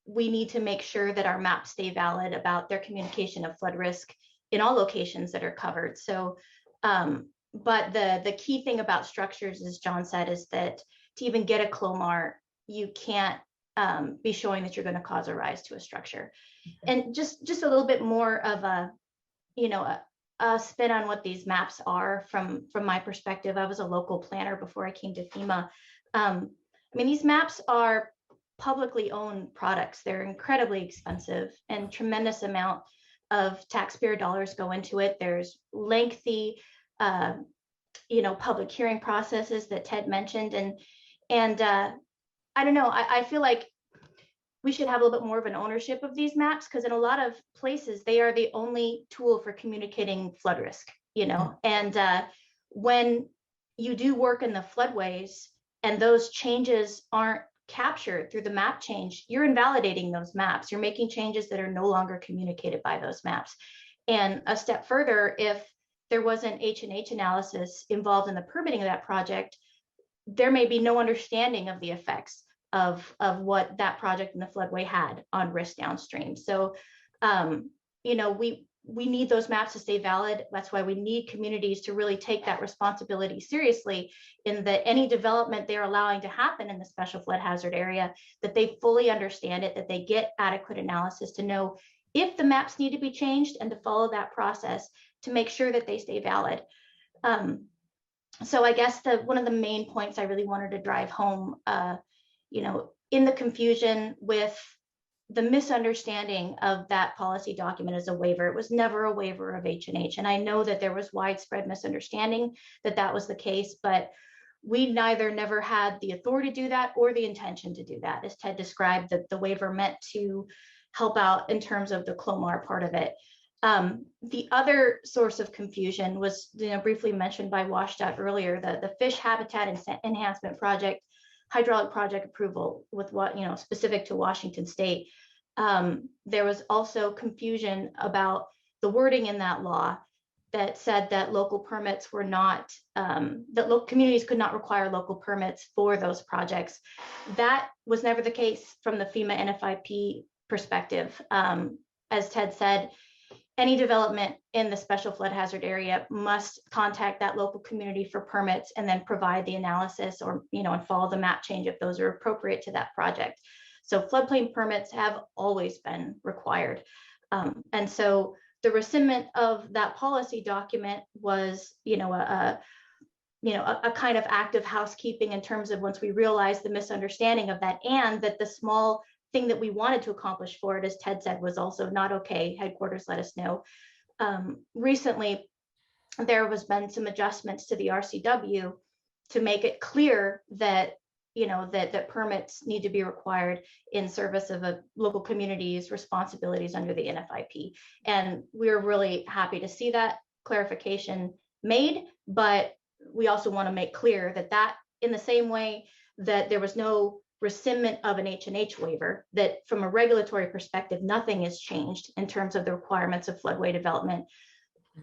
Speaker 11: We need to make sure that our maps stay valid about their communication of flood risk in all locations that are covered. So, but the key thing about structures, as John said, is that to even get a CLOMAR, you can't be showing that you're going to cause a rise to a structure. And just a little bit more of a spin on what these maps are from my perspective. I was a local planner before I came to FEMA. These maps are publicly owned products. They're incredibly expensive, and tremendous amount of taxpayer dollars go into it. There's lengthy, public hearing processes that Ted mentioned, and I don't know. I feel like we should have a little bit more of an ownership of these maps, because in a lot of places they are the only tool for communicating flood risk. And when you do work in the floodways and those changes aren't captured through the map change, you're invalidating those maps. You're making changes that are no longer communicated by those maps. And a step further, if there was an H&H analysis involved in the permitting of that project, there may be no understanding of the effects of what that project in the floodway had on risk downstream. So, we need those maps to stay valid. That's why we need communities to really take that responsibility seriously, in that any development they're allowing to happen in the special flood hazard area, that they fully understand it, that they get adequate analysis to know if the maps need to be changed, and to follow that process to make sure that they stay valid. So I guess one of the main points I really wanted to drive home, in the confusion with the misunderstanding of that policy document as a waiver. It was never a waiver of H&H. And I know that there was widespread misunderstanding that that was the case, but we never had the authority to do that or the intention to do that. As Ted described, that the waiver meant to help out in terms of the CLOMAR part of it. The other source of confusion was briefly mentioned by WSDOT earlier, the fish habitat enhancement project, hydraulic project approval with what, specific to Washington State. There was also confusion about the wording in that law that said that local permits were not, that local communities could not require local permits for those projects. That was never the case from the FEMA NFIP perspective. As Ted said, any development in the special flood hazard area must contact that local community for permits, and then provide the analysis or, and follow the map change if those are appropriate to that project. So floodplain permits have always been required. And so the rescindment of that policy document was, a kind of act of housekeeping, in terms of once we realized the misunderstanding of that, and that the small thing that we wanted to accomplish for it, as Ted said, was also not okay. Headquarters let us know. Recently, there was been some adjustments to the RCW to make it clear that that permits need to be required in service of a local community's responsibilities under the NFIP. And we're really happy to see that clarification made, but we also want to make clear that in the same way that there was no rescindment of an H&H waiver, that from a regulatory perspective, nothing has changed in terms of the requirements of floodway development.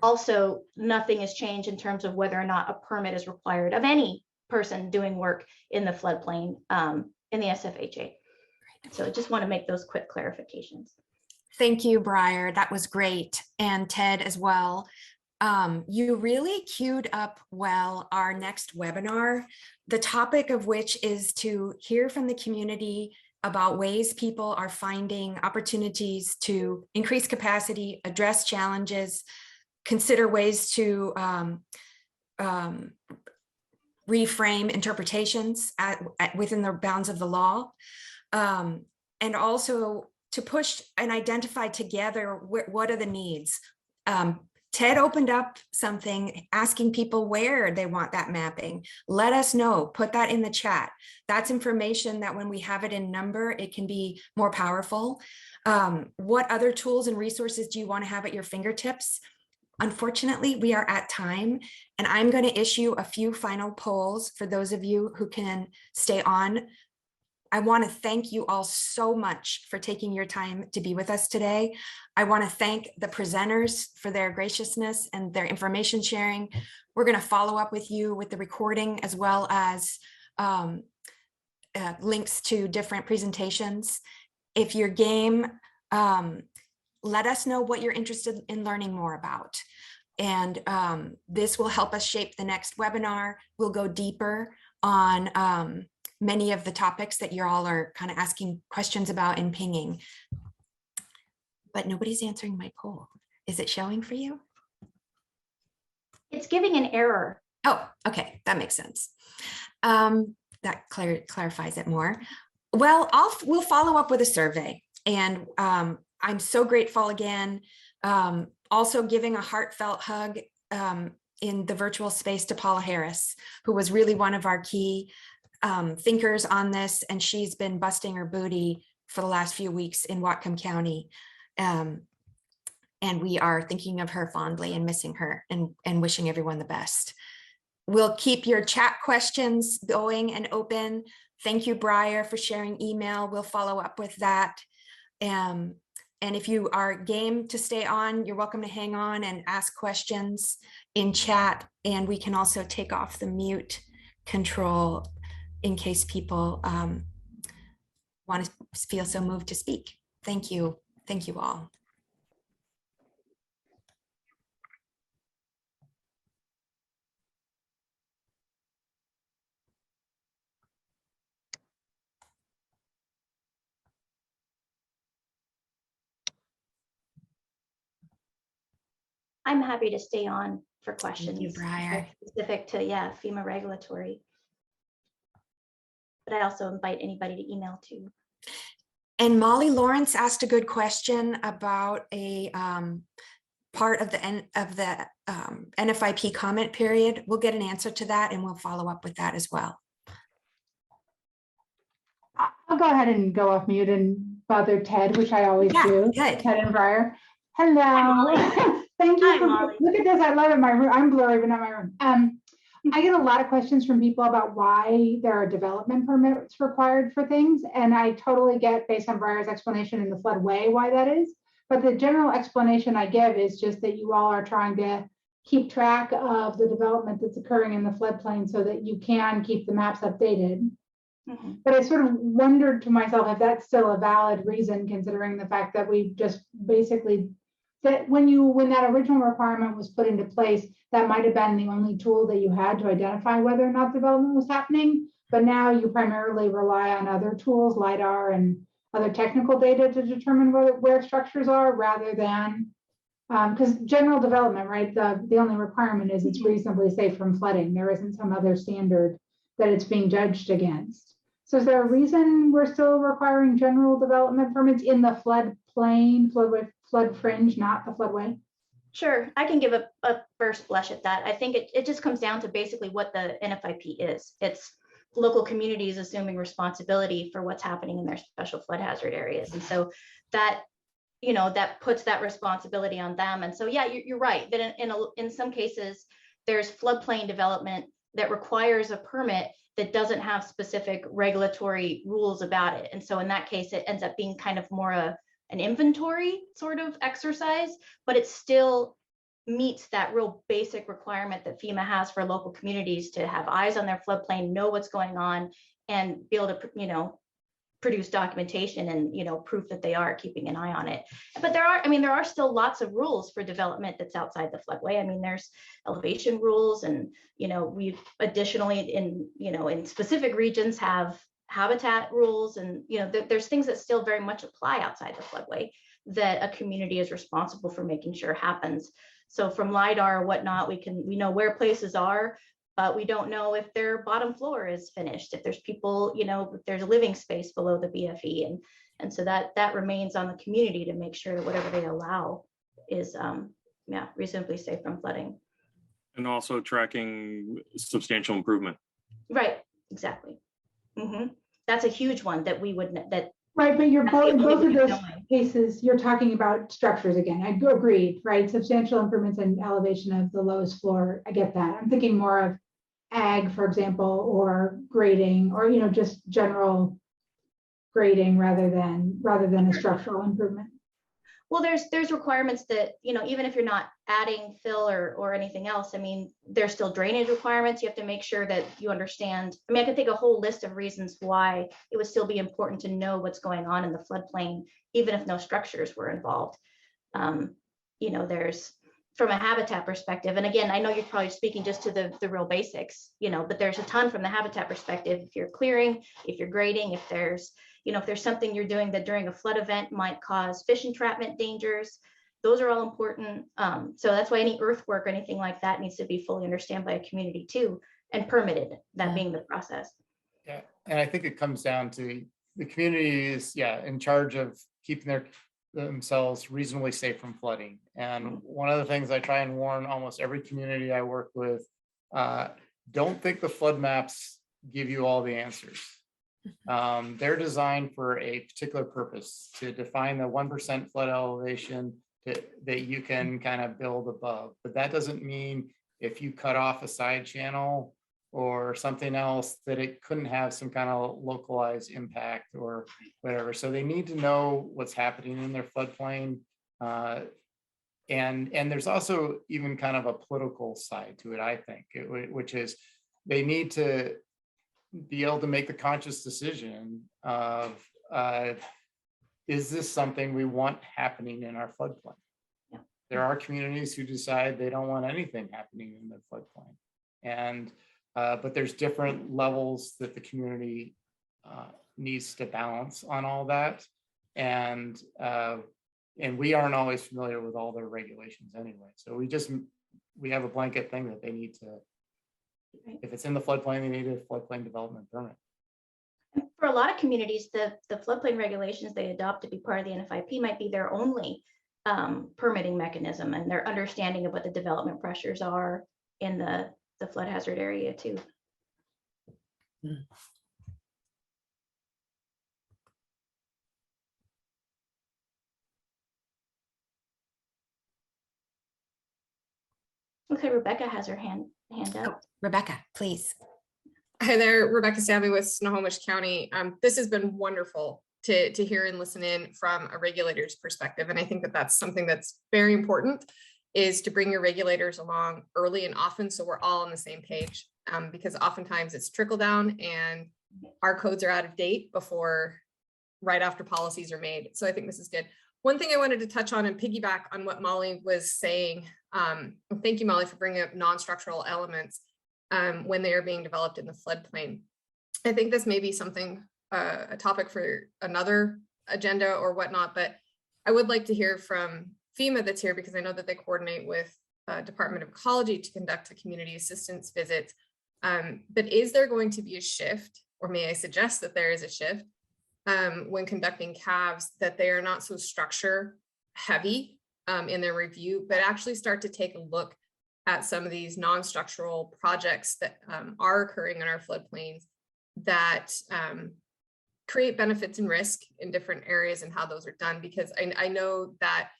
Speaker 11: Also, nothing has changed in terms of whether or not a permit is required of any person doing work in the floodplain in the SFHA. So I just want to make those quick clarifications.
Speaker 1: Thank you, Bryar. That was great. And Ted as well. You really queued up well our next webinar, the topic of which is to hear from the community about ways people are finding opportunities to increase capacity, address challenges, consider ways to reframe interpretations within the bounds of the law, and also to push and identify together what are the needs. Ted opened up something asking people where they want that mapping. Let us know, put that in the chat. That's information that when we have it in number, it can be more powerful. What other tools and resources do you want to have at your fingertips? Unfortunately, we are at time, and I'm going to issue a few final polls for those of you who can stay on. I want to thank you all so much for taking your time to be with us today. I want to thank the presenters for their graciousness and their information sharing. We're going to follow up with you with the recording as well as links to different presentations. If you're game, let us know what you're interested in learning more about. And this will help us shape the next webinar. We'll go deeper on many of the topics that you all are kind of asking questions about and pinging. But nobody's answering my poll. Is it showing for you?
Speaker 11: It's giving an error.
Speaker 1: Oh, okay, that makes sense. That clarifies it more. Well, we'll follow up with a survey, and I'm so grateful again. Also giving a heartfelt hug in the virtual space to Paula Harris, who was really one of our key thinkers on this, and she's been busting her booty for the last few weeks in Whatcom County. And we are thinking of her fondly and missing her and wishing everyone the best. We'll keep your chat questions going and open. Thank you, Bryar, for sharing email. We'll follow up with that. And if you are game to stay on, you're welcome to hang on and ask questions in chat. And we can also take off the mute control in case people want to feel so moved to speak. Thank you. Thank you all.
Speaker 11: I'm happy to stay on for questions.
Speaker 1: Thank you, Bryar.
Speaker 11: Specific to, FEMA regulatory. But I also invite anybody to email too.
Speaker 1: And Molly Lawrence asked a good question about a part of the NFIP comment period. We'll get an answer to that, and we'll follow up with that as well.
Speaker 12: I'll go ahead and go off mute and bother Ted, which I always do.
Speaker 1: Good.
Speaker 12: Ted and Bryar. Hello. Thank you.
Speaker 11: Molly.
Speaker 12: Look at this. I love it. My room. I'm blurry, but not my room. I get a lot of questions from people about why there are development permits required for things. And I totally get, based on Bryar's explanation in the floodway, why that is. But the general explanation I give is just that you all are trying to keep track of the development that's occurring in the floodplain so that you can keep the maps updated. Mm-hmm. But I sort of wondered to myself if that's still a valid reason, considering the fact that we just basically, that when that original requirement was put into place, that might have been the only tool that you had to identify whether or not development was happening. But now you primarily rely on other tools, LIDAR and other technical data to determine where structures are, rather than, because general development, right? The only requirement is it's reasonably safe from flooding. There isn't some other standard that it's being judged against. So is there a reason we're still requiring general development permits in the floodplain, flood fringe, not the floodway?
Speaker 11: Sure, I can give a first blush at that. I think it just comes down to basically what the NFIP is. It's local communities assuming responsibility for what's happening in their special flood hazard areas. And so that, you know, that puts that responsibility on them. And so, yeah, you're right that in some cases, there's floodplain development that requires a permit that doesn't have specific regulatory rules about it. And so in that case, it ends up being kind of more an inventory sort of exercise, but it still meets that real basic requirement that FEMA has for local communities to have eyes on their floodplain, know what's going on, and be able to, you know, produce documentation and, you know, proof that they are keeping an eye on it. But there are still lots of rules for development that's outside the floodway. I mean, there's elevation rules, and, you know, we've additionally in specific regions have habitat rules, and, you know, there's things that still very much apply outside the floodway that a community is responsible for making sure happens. So from LIDAR or whatnot, we know where places are, but we don't know if their bottom floor is finished, if there's people, you know, if there's a living space below the BFE. And so that remains on the community to make sure that whatever they allow is reasonably safe from flooding.
Speaker 13: And also tracking substantial improvement.
Speaker 11: Right, exactly. That's a huge one that we would,
Speaker 12: right, but you're both, in both of those cases, you're talking about structures again. I agree, right? Substantial improvements in elevation of the lowest floor. I get that. I'm thinking more of ag, for example, or grading, or, you know, just general grading rather than a structural improvement.
Speaker 11: Well, there's requirements that, you know, even if you're not adding fill or anything else, I mean, there's still drainage requirements. You have to make sure that you understand. I mean, I could take a whole list of reasons why it would still be important to know what's going on in the floodplain, even if no structures were involved. You know, there's, from a habitat perspective, and again, I know you're probably speaking just to the real basics, you know, but there's a ton from the habitat perspective. If you're clearing, if you're grading, if there's something you're doing that during a flood event might cause fish entrapment dangers, those are all important. So that's why any earthwork or anything like that needs to be fully understood by a community too, and permitted, that being the process.
Speaker 10: Yeah, and I think it comes down to the community is, in charge of keeping themselves reasonably safe from flooding. And one of the things I try and warn almost every community I work with, don't think the flood maps give you all the answers. They're designed for a particular purpose, to define the 1% flood elevation that you can kind of build above. But that doesn't mean if you cut off a side channel or something else that it couldn't have some kind of localized impact or whatever. So they need to know what's happening in their floodplain. And there's also even kind of a political side to it, I think, which is they need to be able to make the conscious decision of, is this something we want happening in our floodplain?
Speaker 11: Yeah.
Speaker 10: There are communities who decide they don't want anything happening in their floodplain. And but there's different levels that the community needs to balance on all that. And we aren't always familiar with all their regulations anyway. So we have a blanket thing that they need to, if it's in the floodplain, they need a floodplain development permit.
Speaker 11: For a lot of communities, the floodplain regulations they adopt to be part of the NFIP might be their only permitting mechanism, and their understanding of what the development pressures are in the flood hazard area too. Okay, Rebecca has her hand up.
Speaker 1: Oh, Rebecca, please.
Speaker 14: Hi there, Rebecca Stabby with Snohomish County. This has been wonderful to hear and listen in from a regulator's perspective. And I think that that's something that's very important, is to bring your regulators along early and often so we're all on the same page. Because oftentimes it's trickle down and our codes are out of date right after policies are made. So I think this is good. One thing I wanted to touch on and piggyback on what Molly was saying. Thank you, Molly, for bringing up non-structural elements when they are being developed in the floodplain. I think this may be something, a topic for another agenda or whatnot, but I would like to hear from FEMA that's here, because I know that they coordinate with Department of Ecology to conduct a community assistance visit. But is there going to be a shift, or may I suggest that there is a shift when conducting CAVs, that they are not so structure heavy in their review, but actually start to take a look at some of these non-structural projects that are occurring in our floodplains that create benefits and risk in different areas and how those are done, because I know that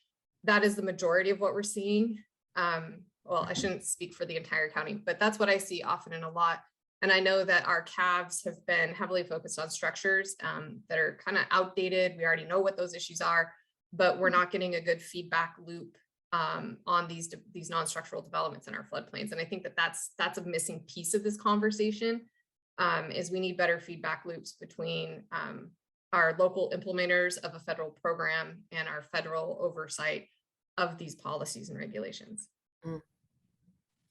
Speaker 14: that is the majority of what we're seeing. Well, I shouldn't speak for the entire county, but that's what I see often in a lot. And I know that our CAVs have been heavily focused on structures that are kind of outdated. We already know what those issues are, but we're not getting a good feedback loop on these non-structural developments in our floodplains. And I think that that's a missing piece of this conversation, is we need better feedback loops between our local implementers of a federal program and our federal oversight of these policies and regulations.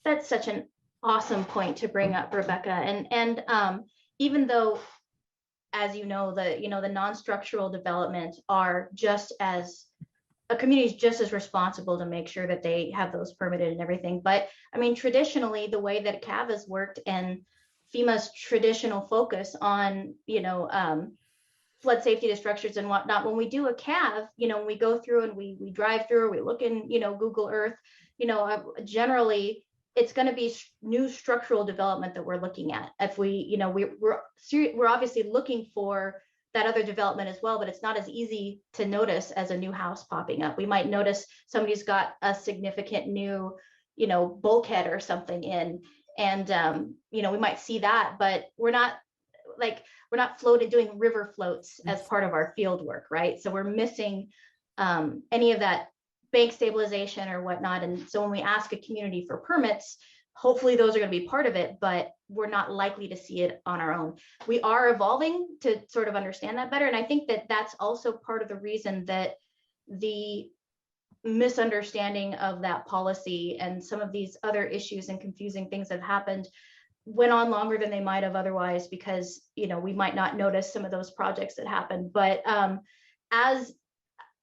Speaker 11: That's such an awesome point to bring up, Rebecca. And even though, as you know, the non-structural development are just as a community is just as responsible to make sure that they have those permitted and everything. But I mean, traditionally, the way that CAV has worked and FEMA's traditional focus on, flood safety to structures and whatnot, when we do a CAV, when we go through and we drive through, or we look in, Google Earth, generally it's going to be new structural development that we're looking at. If we, we're obviously looking for that other development as well, but it's not as easy to notice as a new house popping up. We might notice somebody's got a significant new, bulkhead or something in, and we might see that, but we're not doing river floats as part of our field work, right? So we're missing any of that bank stabilization or whatnot. And so when we ask a community for permits, hopefully those are going to be part of it, but we're not likely to see it on our own. We are evolving to sort of understand that better. And I think that that's also part of the reason that the misunderstanding of that policy and some of these other issues and confusing things that happened went on longer than they might have otherwise, because, we might not notice some of those projects that happened. But as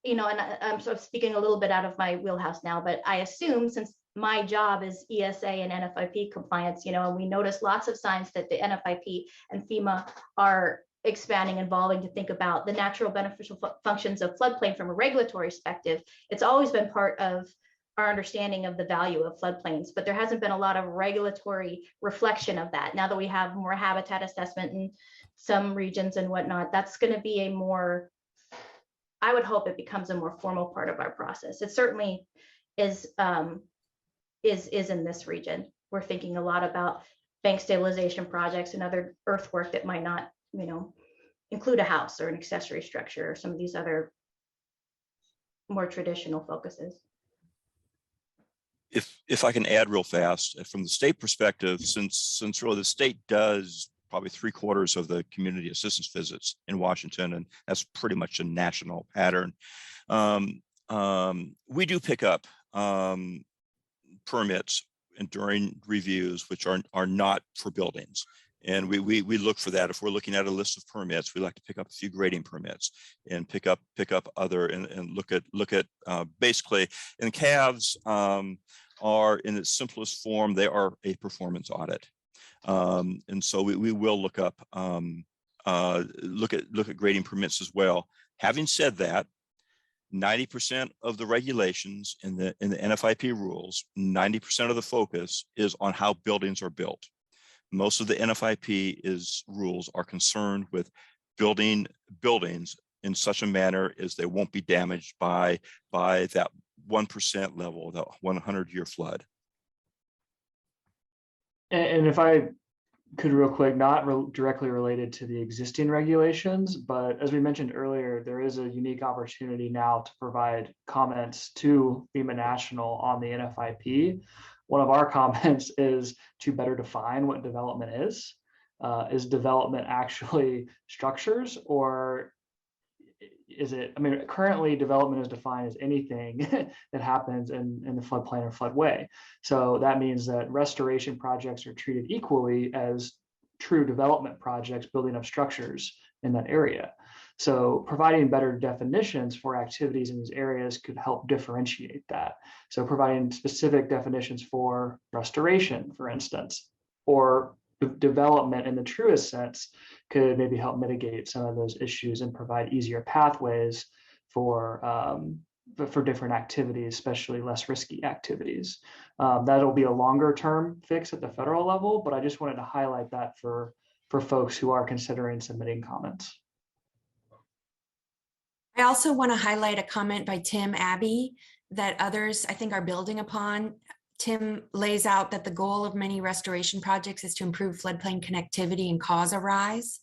Speaker 11: and I'm sort of speaking a little bit out of my wheelhouse now, but I assume, since my job is ESA and NFIP compliance, and we notice lots of signs that the NFIP and FEMA are expanding and evolving to think about the natural beneficial functions of floodplain from a regulatory perspective. It's always been part of our understanding of the value of floodplains, but there hasn't been a lot of regulatory reflection of that. Now that we have more habitat assessment in some regions and whatnot, that's going to be a more, I would hope it becomes a more formal part of our process. It certainly is in this region. We're thinking a lot about bank stabilization projects and other earthwork that might not, include a house or an accessory structure or some of these other more traditional focuses.
Speaker 2: If I can add real fast, from the state perspective, since really the state does probably 3/4 of the community assistance visits in Washington, and that's pretty much a national pattern. We do pick up permits and during reviews, which are not for buildings. And we look for that. If we're looking at a list of permits, we like to pick up a few grading permits and pick up other and look at basically, and CAVs are, in its simplest form, they are a performance audit. And so we will look at grading permits as well. Having said that, 90% of the regulations in the NFIP rules, 90% of the focus is on how buildings are built. Most of the NFIP rules are concerned with building buildings in such a manner as they won't be damaged by that 1% level, that 100-year flood.
Speaker 4: And if I could real quick, not directly related to the existing regulations, but as we mentioned earlier, there is a unique opportunity now to provide comments to FEMA National on the NFIP. One of our comments is to better define what development is. Is development actually structures, or is it, currently development is defined as anything that happens in the floodplain or floodway. So that means that restoration projects are treated equally as true development projects building up structures in that area. So providing better definitions for activities in these areas could help differentiate that. So providing specific definitions for restoration, for instance, or development in the truest sense could maybe help mitigate some of those issues and provide easier pathways for different activities, especially less risky activities. That'll be a longer term fix at the federal level, but I just wanted to highlight that for for folks who are considering submitting comments.
Speaker 1: I also want to highlight a comment by Tim Abbey that others I think are building upon. Tim lays out that the goal of many restoration projects is to improve floodplain connectivity and cause a rise,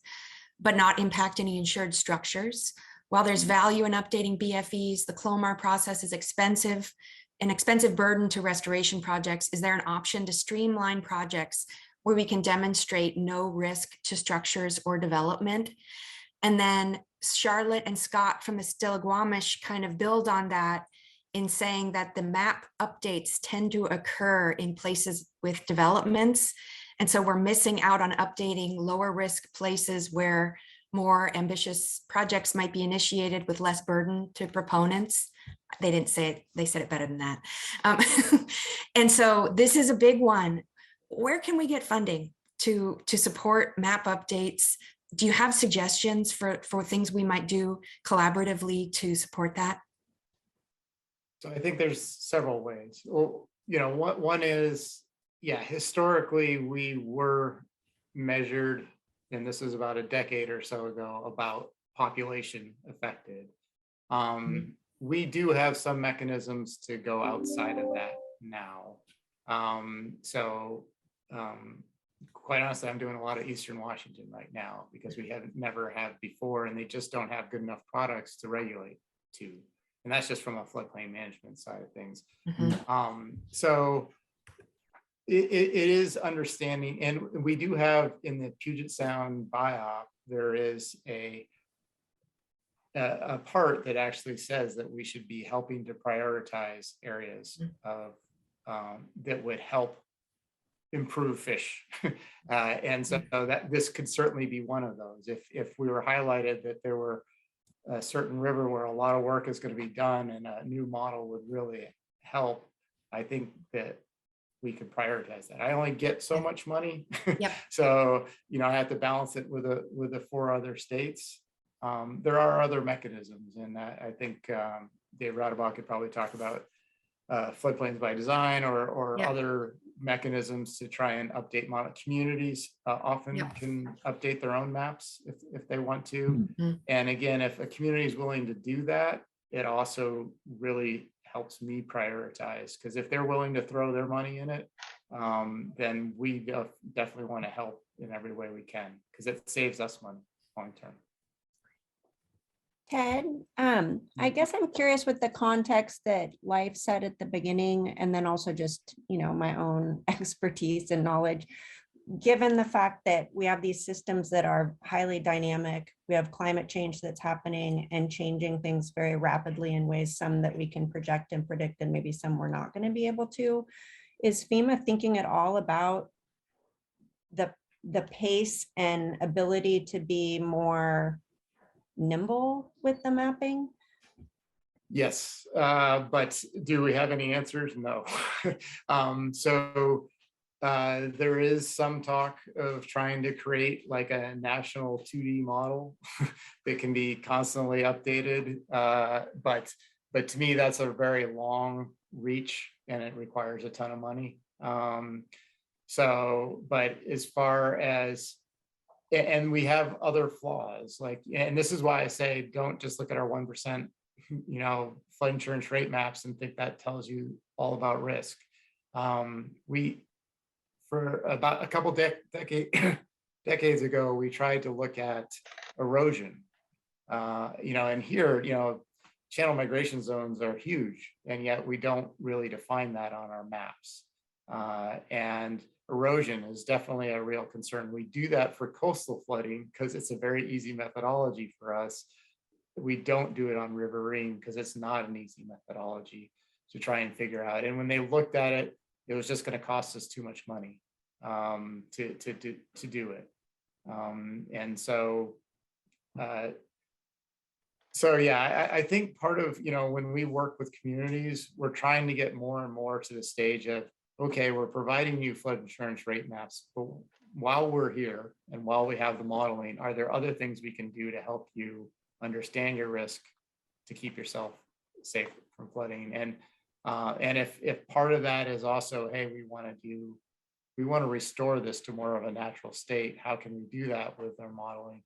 Speaker 1: but not impact any insured structures. While there's value in updating BFEs, the CLOMAR process is expensive, an expensive burden to restoration projects. Is there an option to streamline projects where we can demonstrate no risk to structures or development? And then Charlotte and Scott from the Stillaguamish kind of build on that in saying that the map updates tend to occur in places with developments. And so we're missing out on updating lower risk places where more ambitious projects might be initiated with less burden to proponents. They didn't say it, they said it better than that. And so this is a big one. Where can we get funding to support map updates? Do you have suggestions for things we might do collaboratively to support that?
Speaker 10: So I think there's several ways. Well, you know, one is, yeah, historically we were measured, and this is about a decade or so ago, about population affected. We do have some mechanisms to go outside of that now. Quite honestly, I'm doing a lot of Eastern Washington right now because we never have before, and they just don't have good enough products to regulate to. And that's just from a floodplain management side of things. So it is understanding, and we do have in the Puget Sound BIOP, there is a part that actually says that we should be helping to prioritize areas of that would help improve fish. And so that this could certainly be one of those. If we were highlighted that there were a certain river where a lot of work is going to be done and a new model would really help, I think that we could prioritize that. I only get so much money.
Speaker 1: Yep.
Speaker 10: So, you know, I have to balance it with the 4 other states. There are other mechanisms, and I think Dave Radabaugh could probably talk about floodplains by design or other mechanisms to try and update model communities. Often can update their own maps if they want to. And again, if a community is willing to do that, it also really helps me prioritize, because if they're willing to throw their money in it, then we definitely want to help in every way we can, because it saves us money long term.
Speaker 15: Ted, I guess I'm curious with the context that Leif said at the beginning, and then also just, you know, my own expertise and knowledge, given the fact that we have these systems that are highly dynamic, we have climate change that's happening and changing things very rapidly in ways, some that we can project and predict, and maybe some we're not going to be able to. Is FEMA thinking at all about the pace and ability to be more nimble with the mapping?
Speaker 10: Yes, but do we have any answers? No. There is some talk of trying to create like a national 2D model that can be constantly updated. But to me, that's a very long reach and it requires a ton of money. But as far as, and we have other flaws, like, and this is why I say, don't just look at our 1%, you know, flood insurance rate maps and think that tells you all about risk. For about a couple decades ago, we tried to look at erosion, you know, and here, you know, channel migration zones are huge, and yet we don't really define that on our maps. And erosion is definitely a real concern. We do that for coastal flooding because it's a very easy methodology for us. We don't do it on riverine because it's not an easy methodology to try and figure out. And when they looked at it, it was just going to cost us too much money to do it. Yeah, I think part of, you know, when we work with communities, we're trying to get more and more to the stage of, okay, we're providing you flood insurance rate maps, but while we're here and while we have the modeling, are there other things we can do to help you understand your risk to keep yourself safe from flooding? And if part of that is also, hey, we want to do we want to restore this to more of a natural state. How can we do that with our modeling?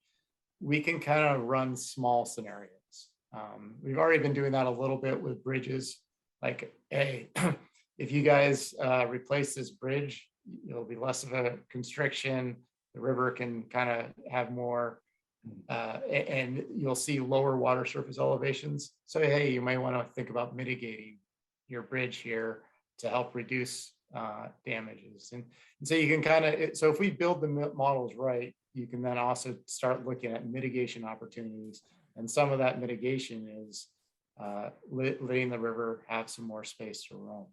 Speaker 10: We can kind of run small scenarios. We've already been doing that a little bit with bridges. Like, hey, if you guys replace this bridge, it'll be less of a constriction. The river can kind of have more, and you'll see lower water surface elevations. So, hey, you might want to think about mitigating your bridge here to help reduce damages. And so you can kind of, so if we build the models right, you can then also start looking at mitigation opportunities. And some of that mitigation is letting the river have some more space to roam.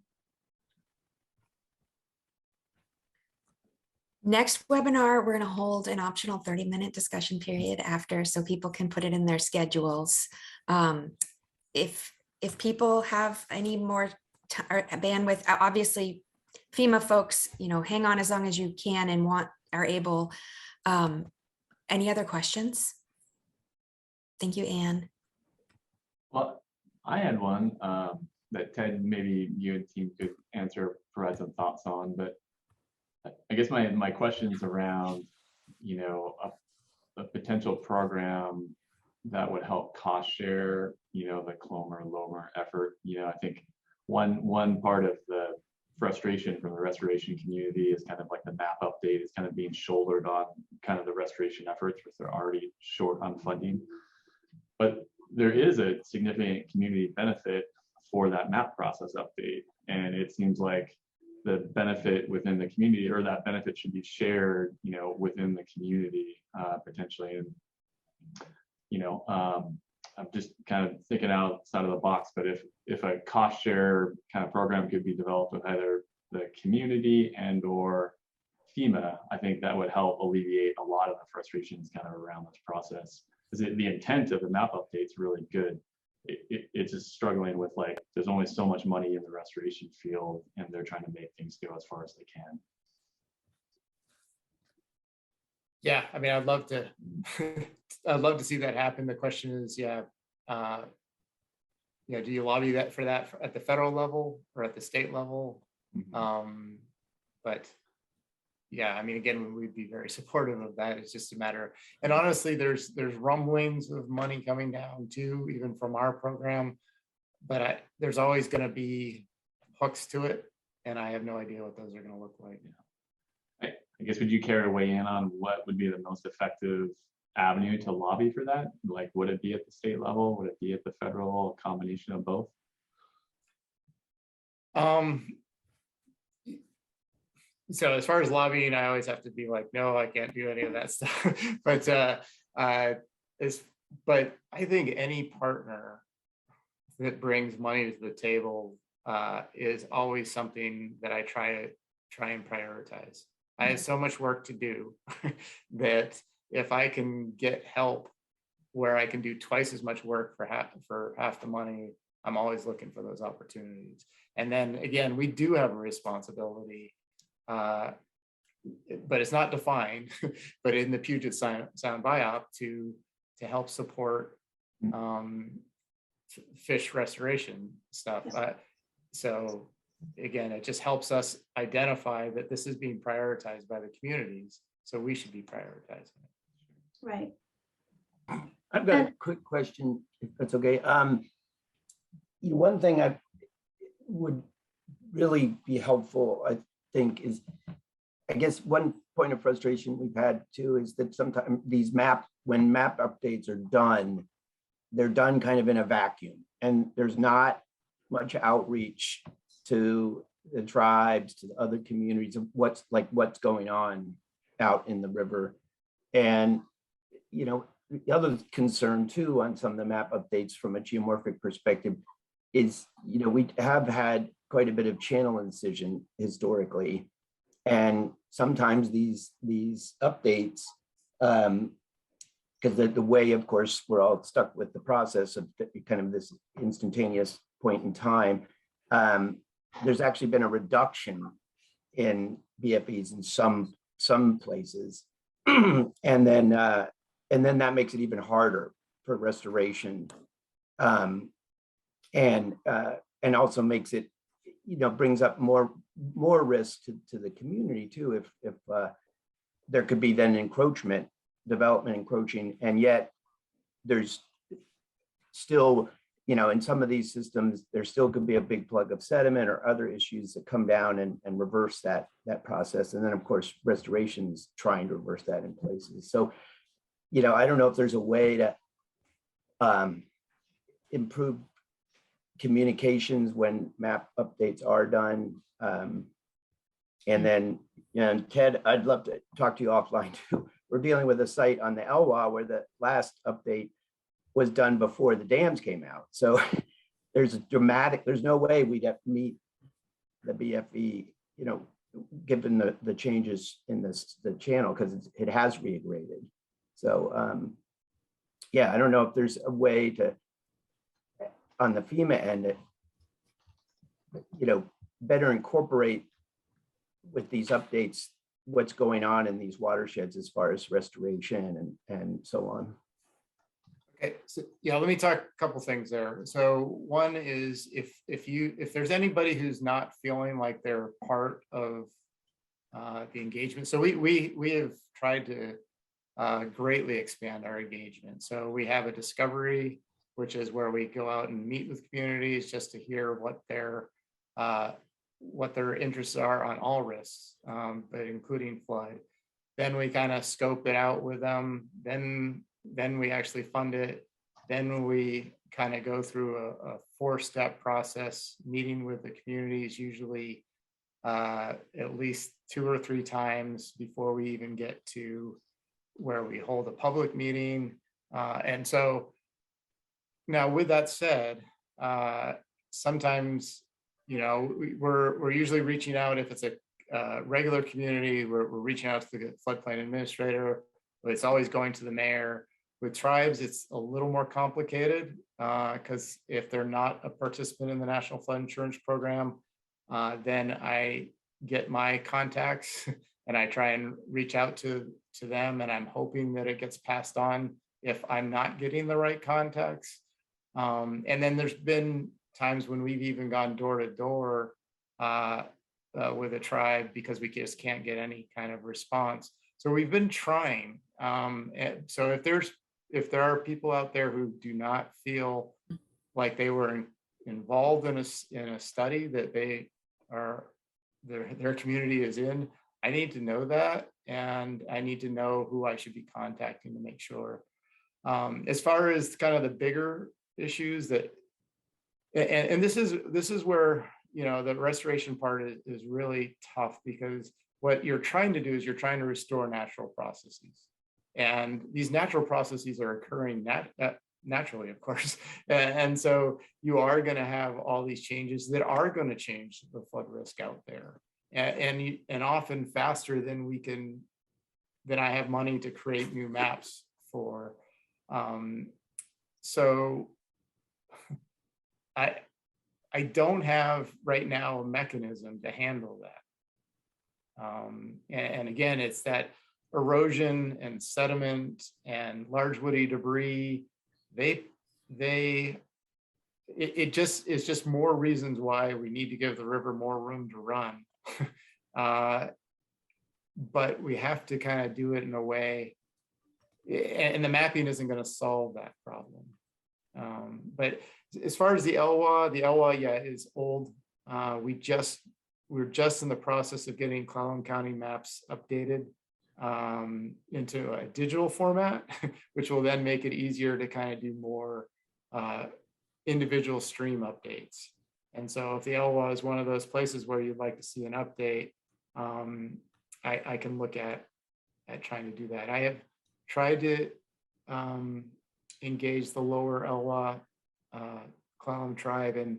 Speaker 1: Next webinar, we're going to hold an optional 30-minute discussion period after, so people can put it in their schedules. If people have any more bandwidth, obviously FEMA folks, hang on as long as you can and are able. Any other questions? Thank you, Anne.
Speaker 3: Well, I had one that Ted, maybe you and team could answer, provide some thoughts on, but I guess my question is around, a potential program that would help cost share, the Clomer-Lomer effort. I think one part of the frustration from the restoration community is kind of like the map update is kind of being shouldered on kind of the restoration efforts, which they're already short on funding. But there is a significant community benefit for that map process update. And it seems like the benefit within the community, or that benefit should be shared, within the community potentially. And, I'm just kind of thinking outside of the box, but if a cost share kind of program could be developed with either the community and or FEMA, I think that would help alleviate a lot of the frustrations kind of around this process. Because the intent of the map update is really good. It's just struggling with, like, there's only so much money in the restoration field, and they're trying to make things go as far as they can.
Speaker 10: Yeah, I mean, I'd love to see that happen. The question is, do you lobby for that at the federal level or at the state level? Mm-hmm. But yeah, I mean, again, we'd be very supportive of that. It's just a matter, and honestly, there's rumblings of money coming down too, even from our program, but there's always going to be hooks to it, and I have no idea what those are going to look like.
Speaker 3: I guess, would you care to weigh in on what would be the most effective avenue to lobby for that? Like, would it be at the state level? Would it be at the federal? A combination of both?
Speaker 10: So as far as lobbying, I always have to be like, no, I can't do any of that stuff. But but I think any partner that brings money to the table is always something that I try and prioritize. I have so much work to do that if I can get help where I can do twice as much work for half the money, I'm always looking for those opportunities. And then again, we do have a responsibility, but it's not defined, but in the Puget Sound Biop to help support fish restoration stuff. So again, it just helps us identify that this is being prioritized by the communities, so we should be prioritizing it.
Speaker 11: Right.
Speaker 16: I've got a quick question, if that's okay. One thing I would really be helpful, I think, is, I guess one point of frustration we've had too is that sometimes these when map updates are done, they're done kind of in a vacuum, and there's not much outreach to the tribes, to the other communities of what's going on out in the river. And the other concern too on some of the map updates from a geomorphic perspective is, we have had quite a bit of channel incision historically, and sometimes these updates, because the way, of course, we're all stuck with the process of kind of this instantaneous point in time. There's actually been a reduction in BFEs in some places, and then that makes it even harder for restoration, and also makes it, brings up more risk to the community too, if there could be then development encroaching, and yet there's still, in some of these systems, there still could be a big plug of sediment or other issues that come down and reverse that process. And then of course, restoration is trying to reverse that in places. So, I don't know if there's a way to improve communications when map updates are done. And then, Ted, I'd love to talk to you offline too. We're dealing with a site on the Elwha where the last update was done before the dams came out. So there's no way we'd have to meet the BFE, given the changes in the channel, because it has regraded. So yeah, I don't know if there's a way to, on the FEMA end, better incorporate with these updates what's going on in these watersheds as far as restoration and so on.
Speaker 10: Okay, so yeah, let me talk a couple things there. So one is if there's anybody who's not feeling like they're part of the engagement, so we have tried to greatly expand our engagement. So we have a discovery, which is where we go out and meet with communities just to hear what their interests are on all risks, but including flood. Then we kind of scope it out with them. Then we actually fund it. Then we kind of go through a 4-step process, meeting with the communities, usually at least 2 or 3 times before we even get to where we hold a public meeting. And so now with that said, sometimes, we're usually reaching out if it's a regular community, we're reaching out to the floodplain administrator, but it's always going to the mayor. With tribes, it's a little more complicated because if they're not a participant in the National Flood Insurance Program, then I get my contacts and I try and reach out to them, and I'm hoping that it gets passed on if I'm not getting the right contacts. And then there's been times when we've even gone door to door with a tribe because we just can't get any kind of response. So we've been trying. So if there are people out there who do not feel like they were involved in a study that their community is in, I need to know that, and I need to know who I should be contacting to make sure. As far as kind of the bigger issues and this is where the restoration part is really tough, because what you're trying to do is you're trying to restore natural processes, and these natural processes are occurring naturally, of course, and so you are going to have all these changes that are going to change the flood risk out there, and often faster than I have money to create new maps for. So I don't have right now a mechanism to handle that. And again, it's that erosion and sediment and large woody debris. It's just more reasons why we need to give the river more room to run. But we have to kind of do it in a way, and the mapping isn't going to solve that problem. But as far as the Elwha, yeah, is old. We're just in the process of getting Clallam County maps updated into a digital format, which will then make it easier to kind of do more individual stream updates. And so if the Elwha is one of those places where you'd like to see an update, I can look at trying to do that. I have tried to engage the lower Elwha Clallam tribe, and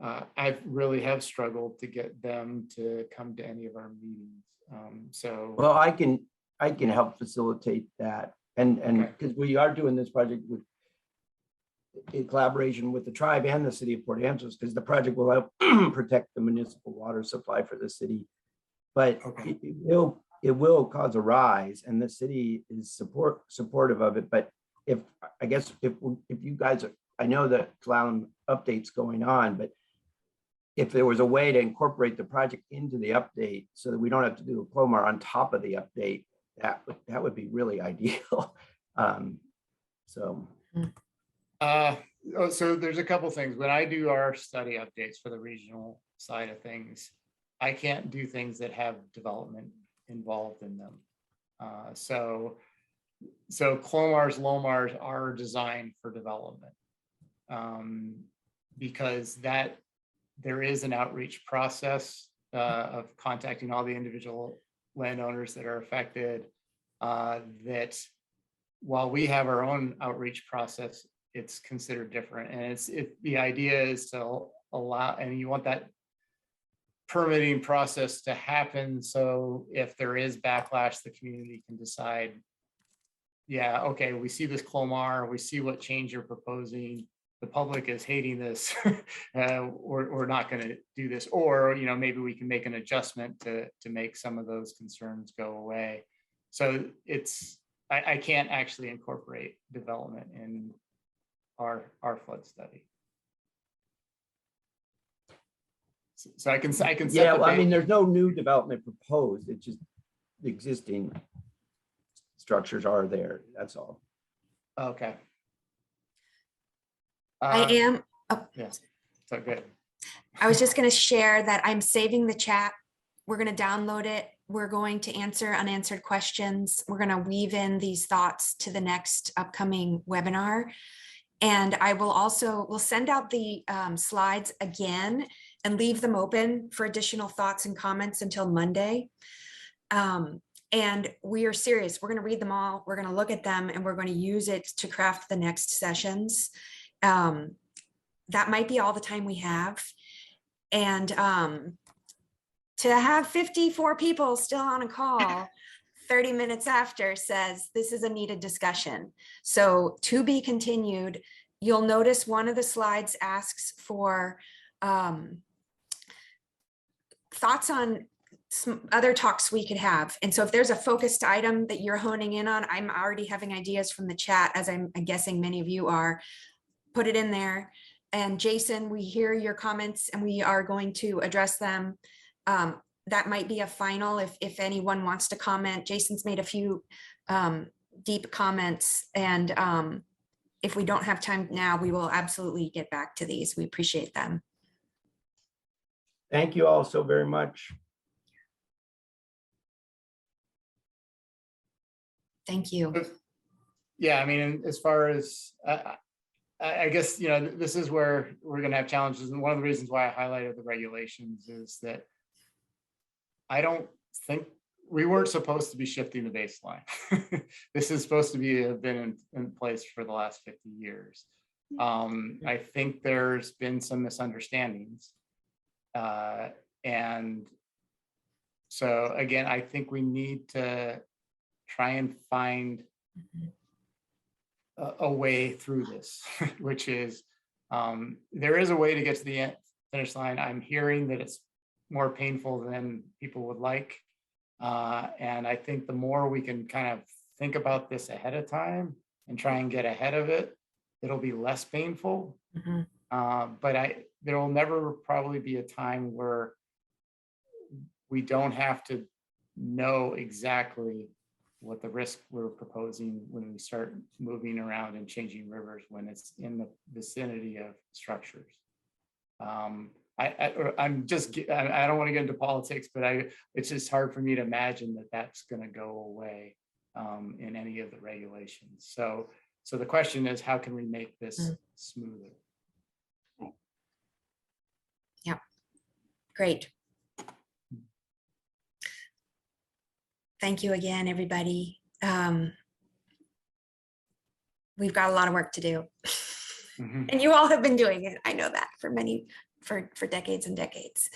Speaker 10: I really have struggled to get them to come to any of our meetings. So
Speaker 16: well, I can help facilitate that, and because we are doing this project in collaboration with the tribe and the city of Port Angeles, because the project will help protect the municipal water supply for the city, but it will cause a rise, and the city is supportive of it. But if you guys are, I know that Clallam updates going on, but if there was a way to incorporate the project into the update so that we don't have to do a CLOMAR on top of the update, that would be really ideal. So
Speaker 10: so there's a couple things. When I do our study updates for the regional side of things, I can't do things that have development involved in them. So CLOMARs, LOMARs are designed for development because there is an outreach process of contacting all the individual landowners that are affected. That while we have our own outreach process, it's considered different. And the idea is to allow, and you want that permitting process to happen. So if there is backlash, the community can decide, yeah, okay, we see this CLOMAR, we see what change you're proposing. The public is hating this, we're not going to do this, or maybe we can make an adjustment to make some of those concerns go away. So I can't actually incorporate development in our flood study. So I can
Speaker 16: yeah, well, I mean, there's no new development proposed. It's just the existing structures are there. That's all.
Speaker 10: Okay.
Speaker 1: I am. Oh,
Speaker 10: yeah. So good.
Speaker 1: I was just going to share that I'm saving the chat. We're going to download it. We're going to answer unanswered questions. We're going to weave in these thoughts to the next upcoming webinar. And I will also, we'll send out the slides again and leave them open for additional thoughts and comments until Monday. And we are serious. We're going to read them all. We're going to look at them and we're going to use it to craft the next sessions. That might be all the time we have. And to have 54 people still on a call 30 minutes after says this is a needed discussion. So to be continued. You'll notice one of the slides asks for thoughts on some other talks we could have. And so if there's a focused item that you're honing in on, I'm already having ideas from the chat, as I'm guessing many of you are. Put it in there. And Jason, we hear your comments and we are going to address them. That might be a final if anyone wants to comment. Jason's made a few deep comments, and if we don't have time now, we will absolutely get back to these. We appreciate them.
Speaker 16: Thank you all so very much.
Speaker 1: Thank you.
Speaker 10: Yeah, I mean, as far as I guess, this is where we're going to have challenges. And one of the reasons why I highlighted the regulations is that I don't think we weren't supposed to be shifting the baseline. This is supposed to have been in place for the last 50 years. I think there's been some misunderstandings. And so again, I think we need to try and find a way through this, which is there is a way to get to the finish line. I'm hearing that it's more painful than people would like. And I think the more we can kind of think about this ahead of time and try and get ahead of it, it'll be less painful. But there will never probably be a time where we don't have to know exactly what the risk we're proposing when we start moving around and changing rivers when it's in the vicinity of structures. I don't want to get into politics, but it's just hard for me to imagine that that's going to go away in any of the regulations. So the question is, how can we make this smoother?
Speaker 1: Yeah, great. Thank you again, everybody. We've got a lot of work to do. And you all have been doing it. I know that for decades and decades.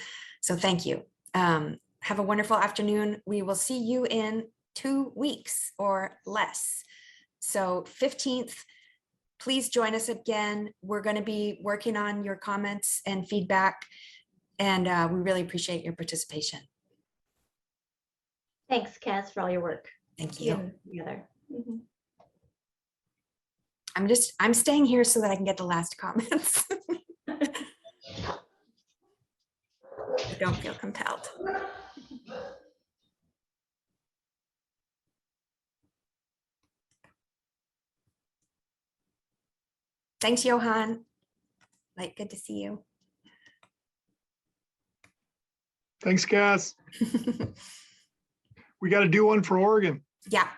Speaker 1: So thank you. Have a wonderful afternoon. We will see you in 2 weeks or less. So 15th, please join us again. We're going to be working on your comments and feedback, and we really appreciate your participation.
Speaker 11: Thanks, Cass, for all your work.
Speaker 1: Thank you.
Speaker 11: Together.
Speaker 1: I'm staying here so that I can get the last comments. Thanks, Johan. Like, good to see you.
Speaker 17: Thanks, Cass. We got to do one for Oregon.
Speaker 1: Yeah.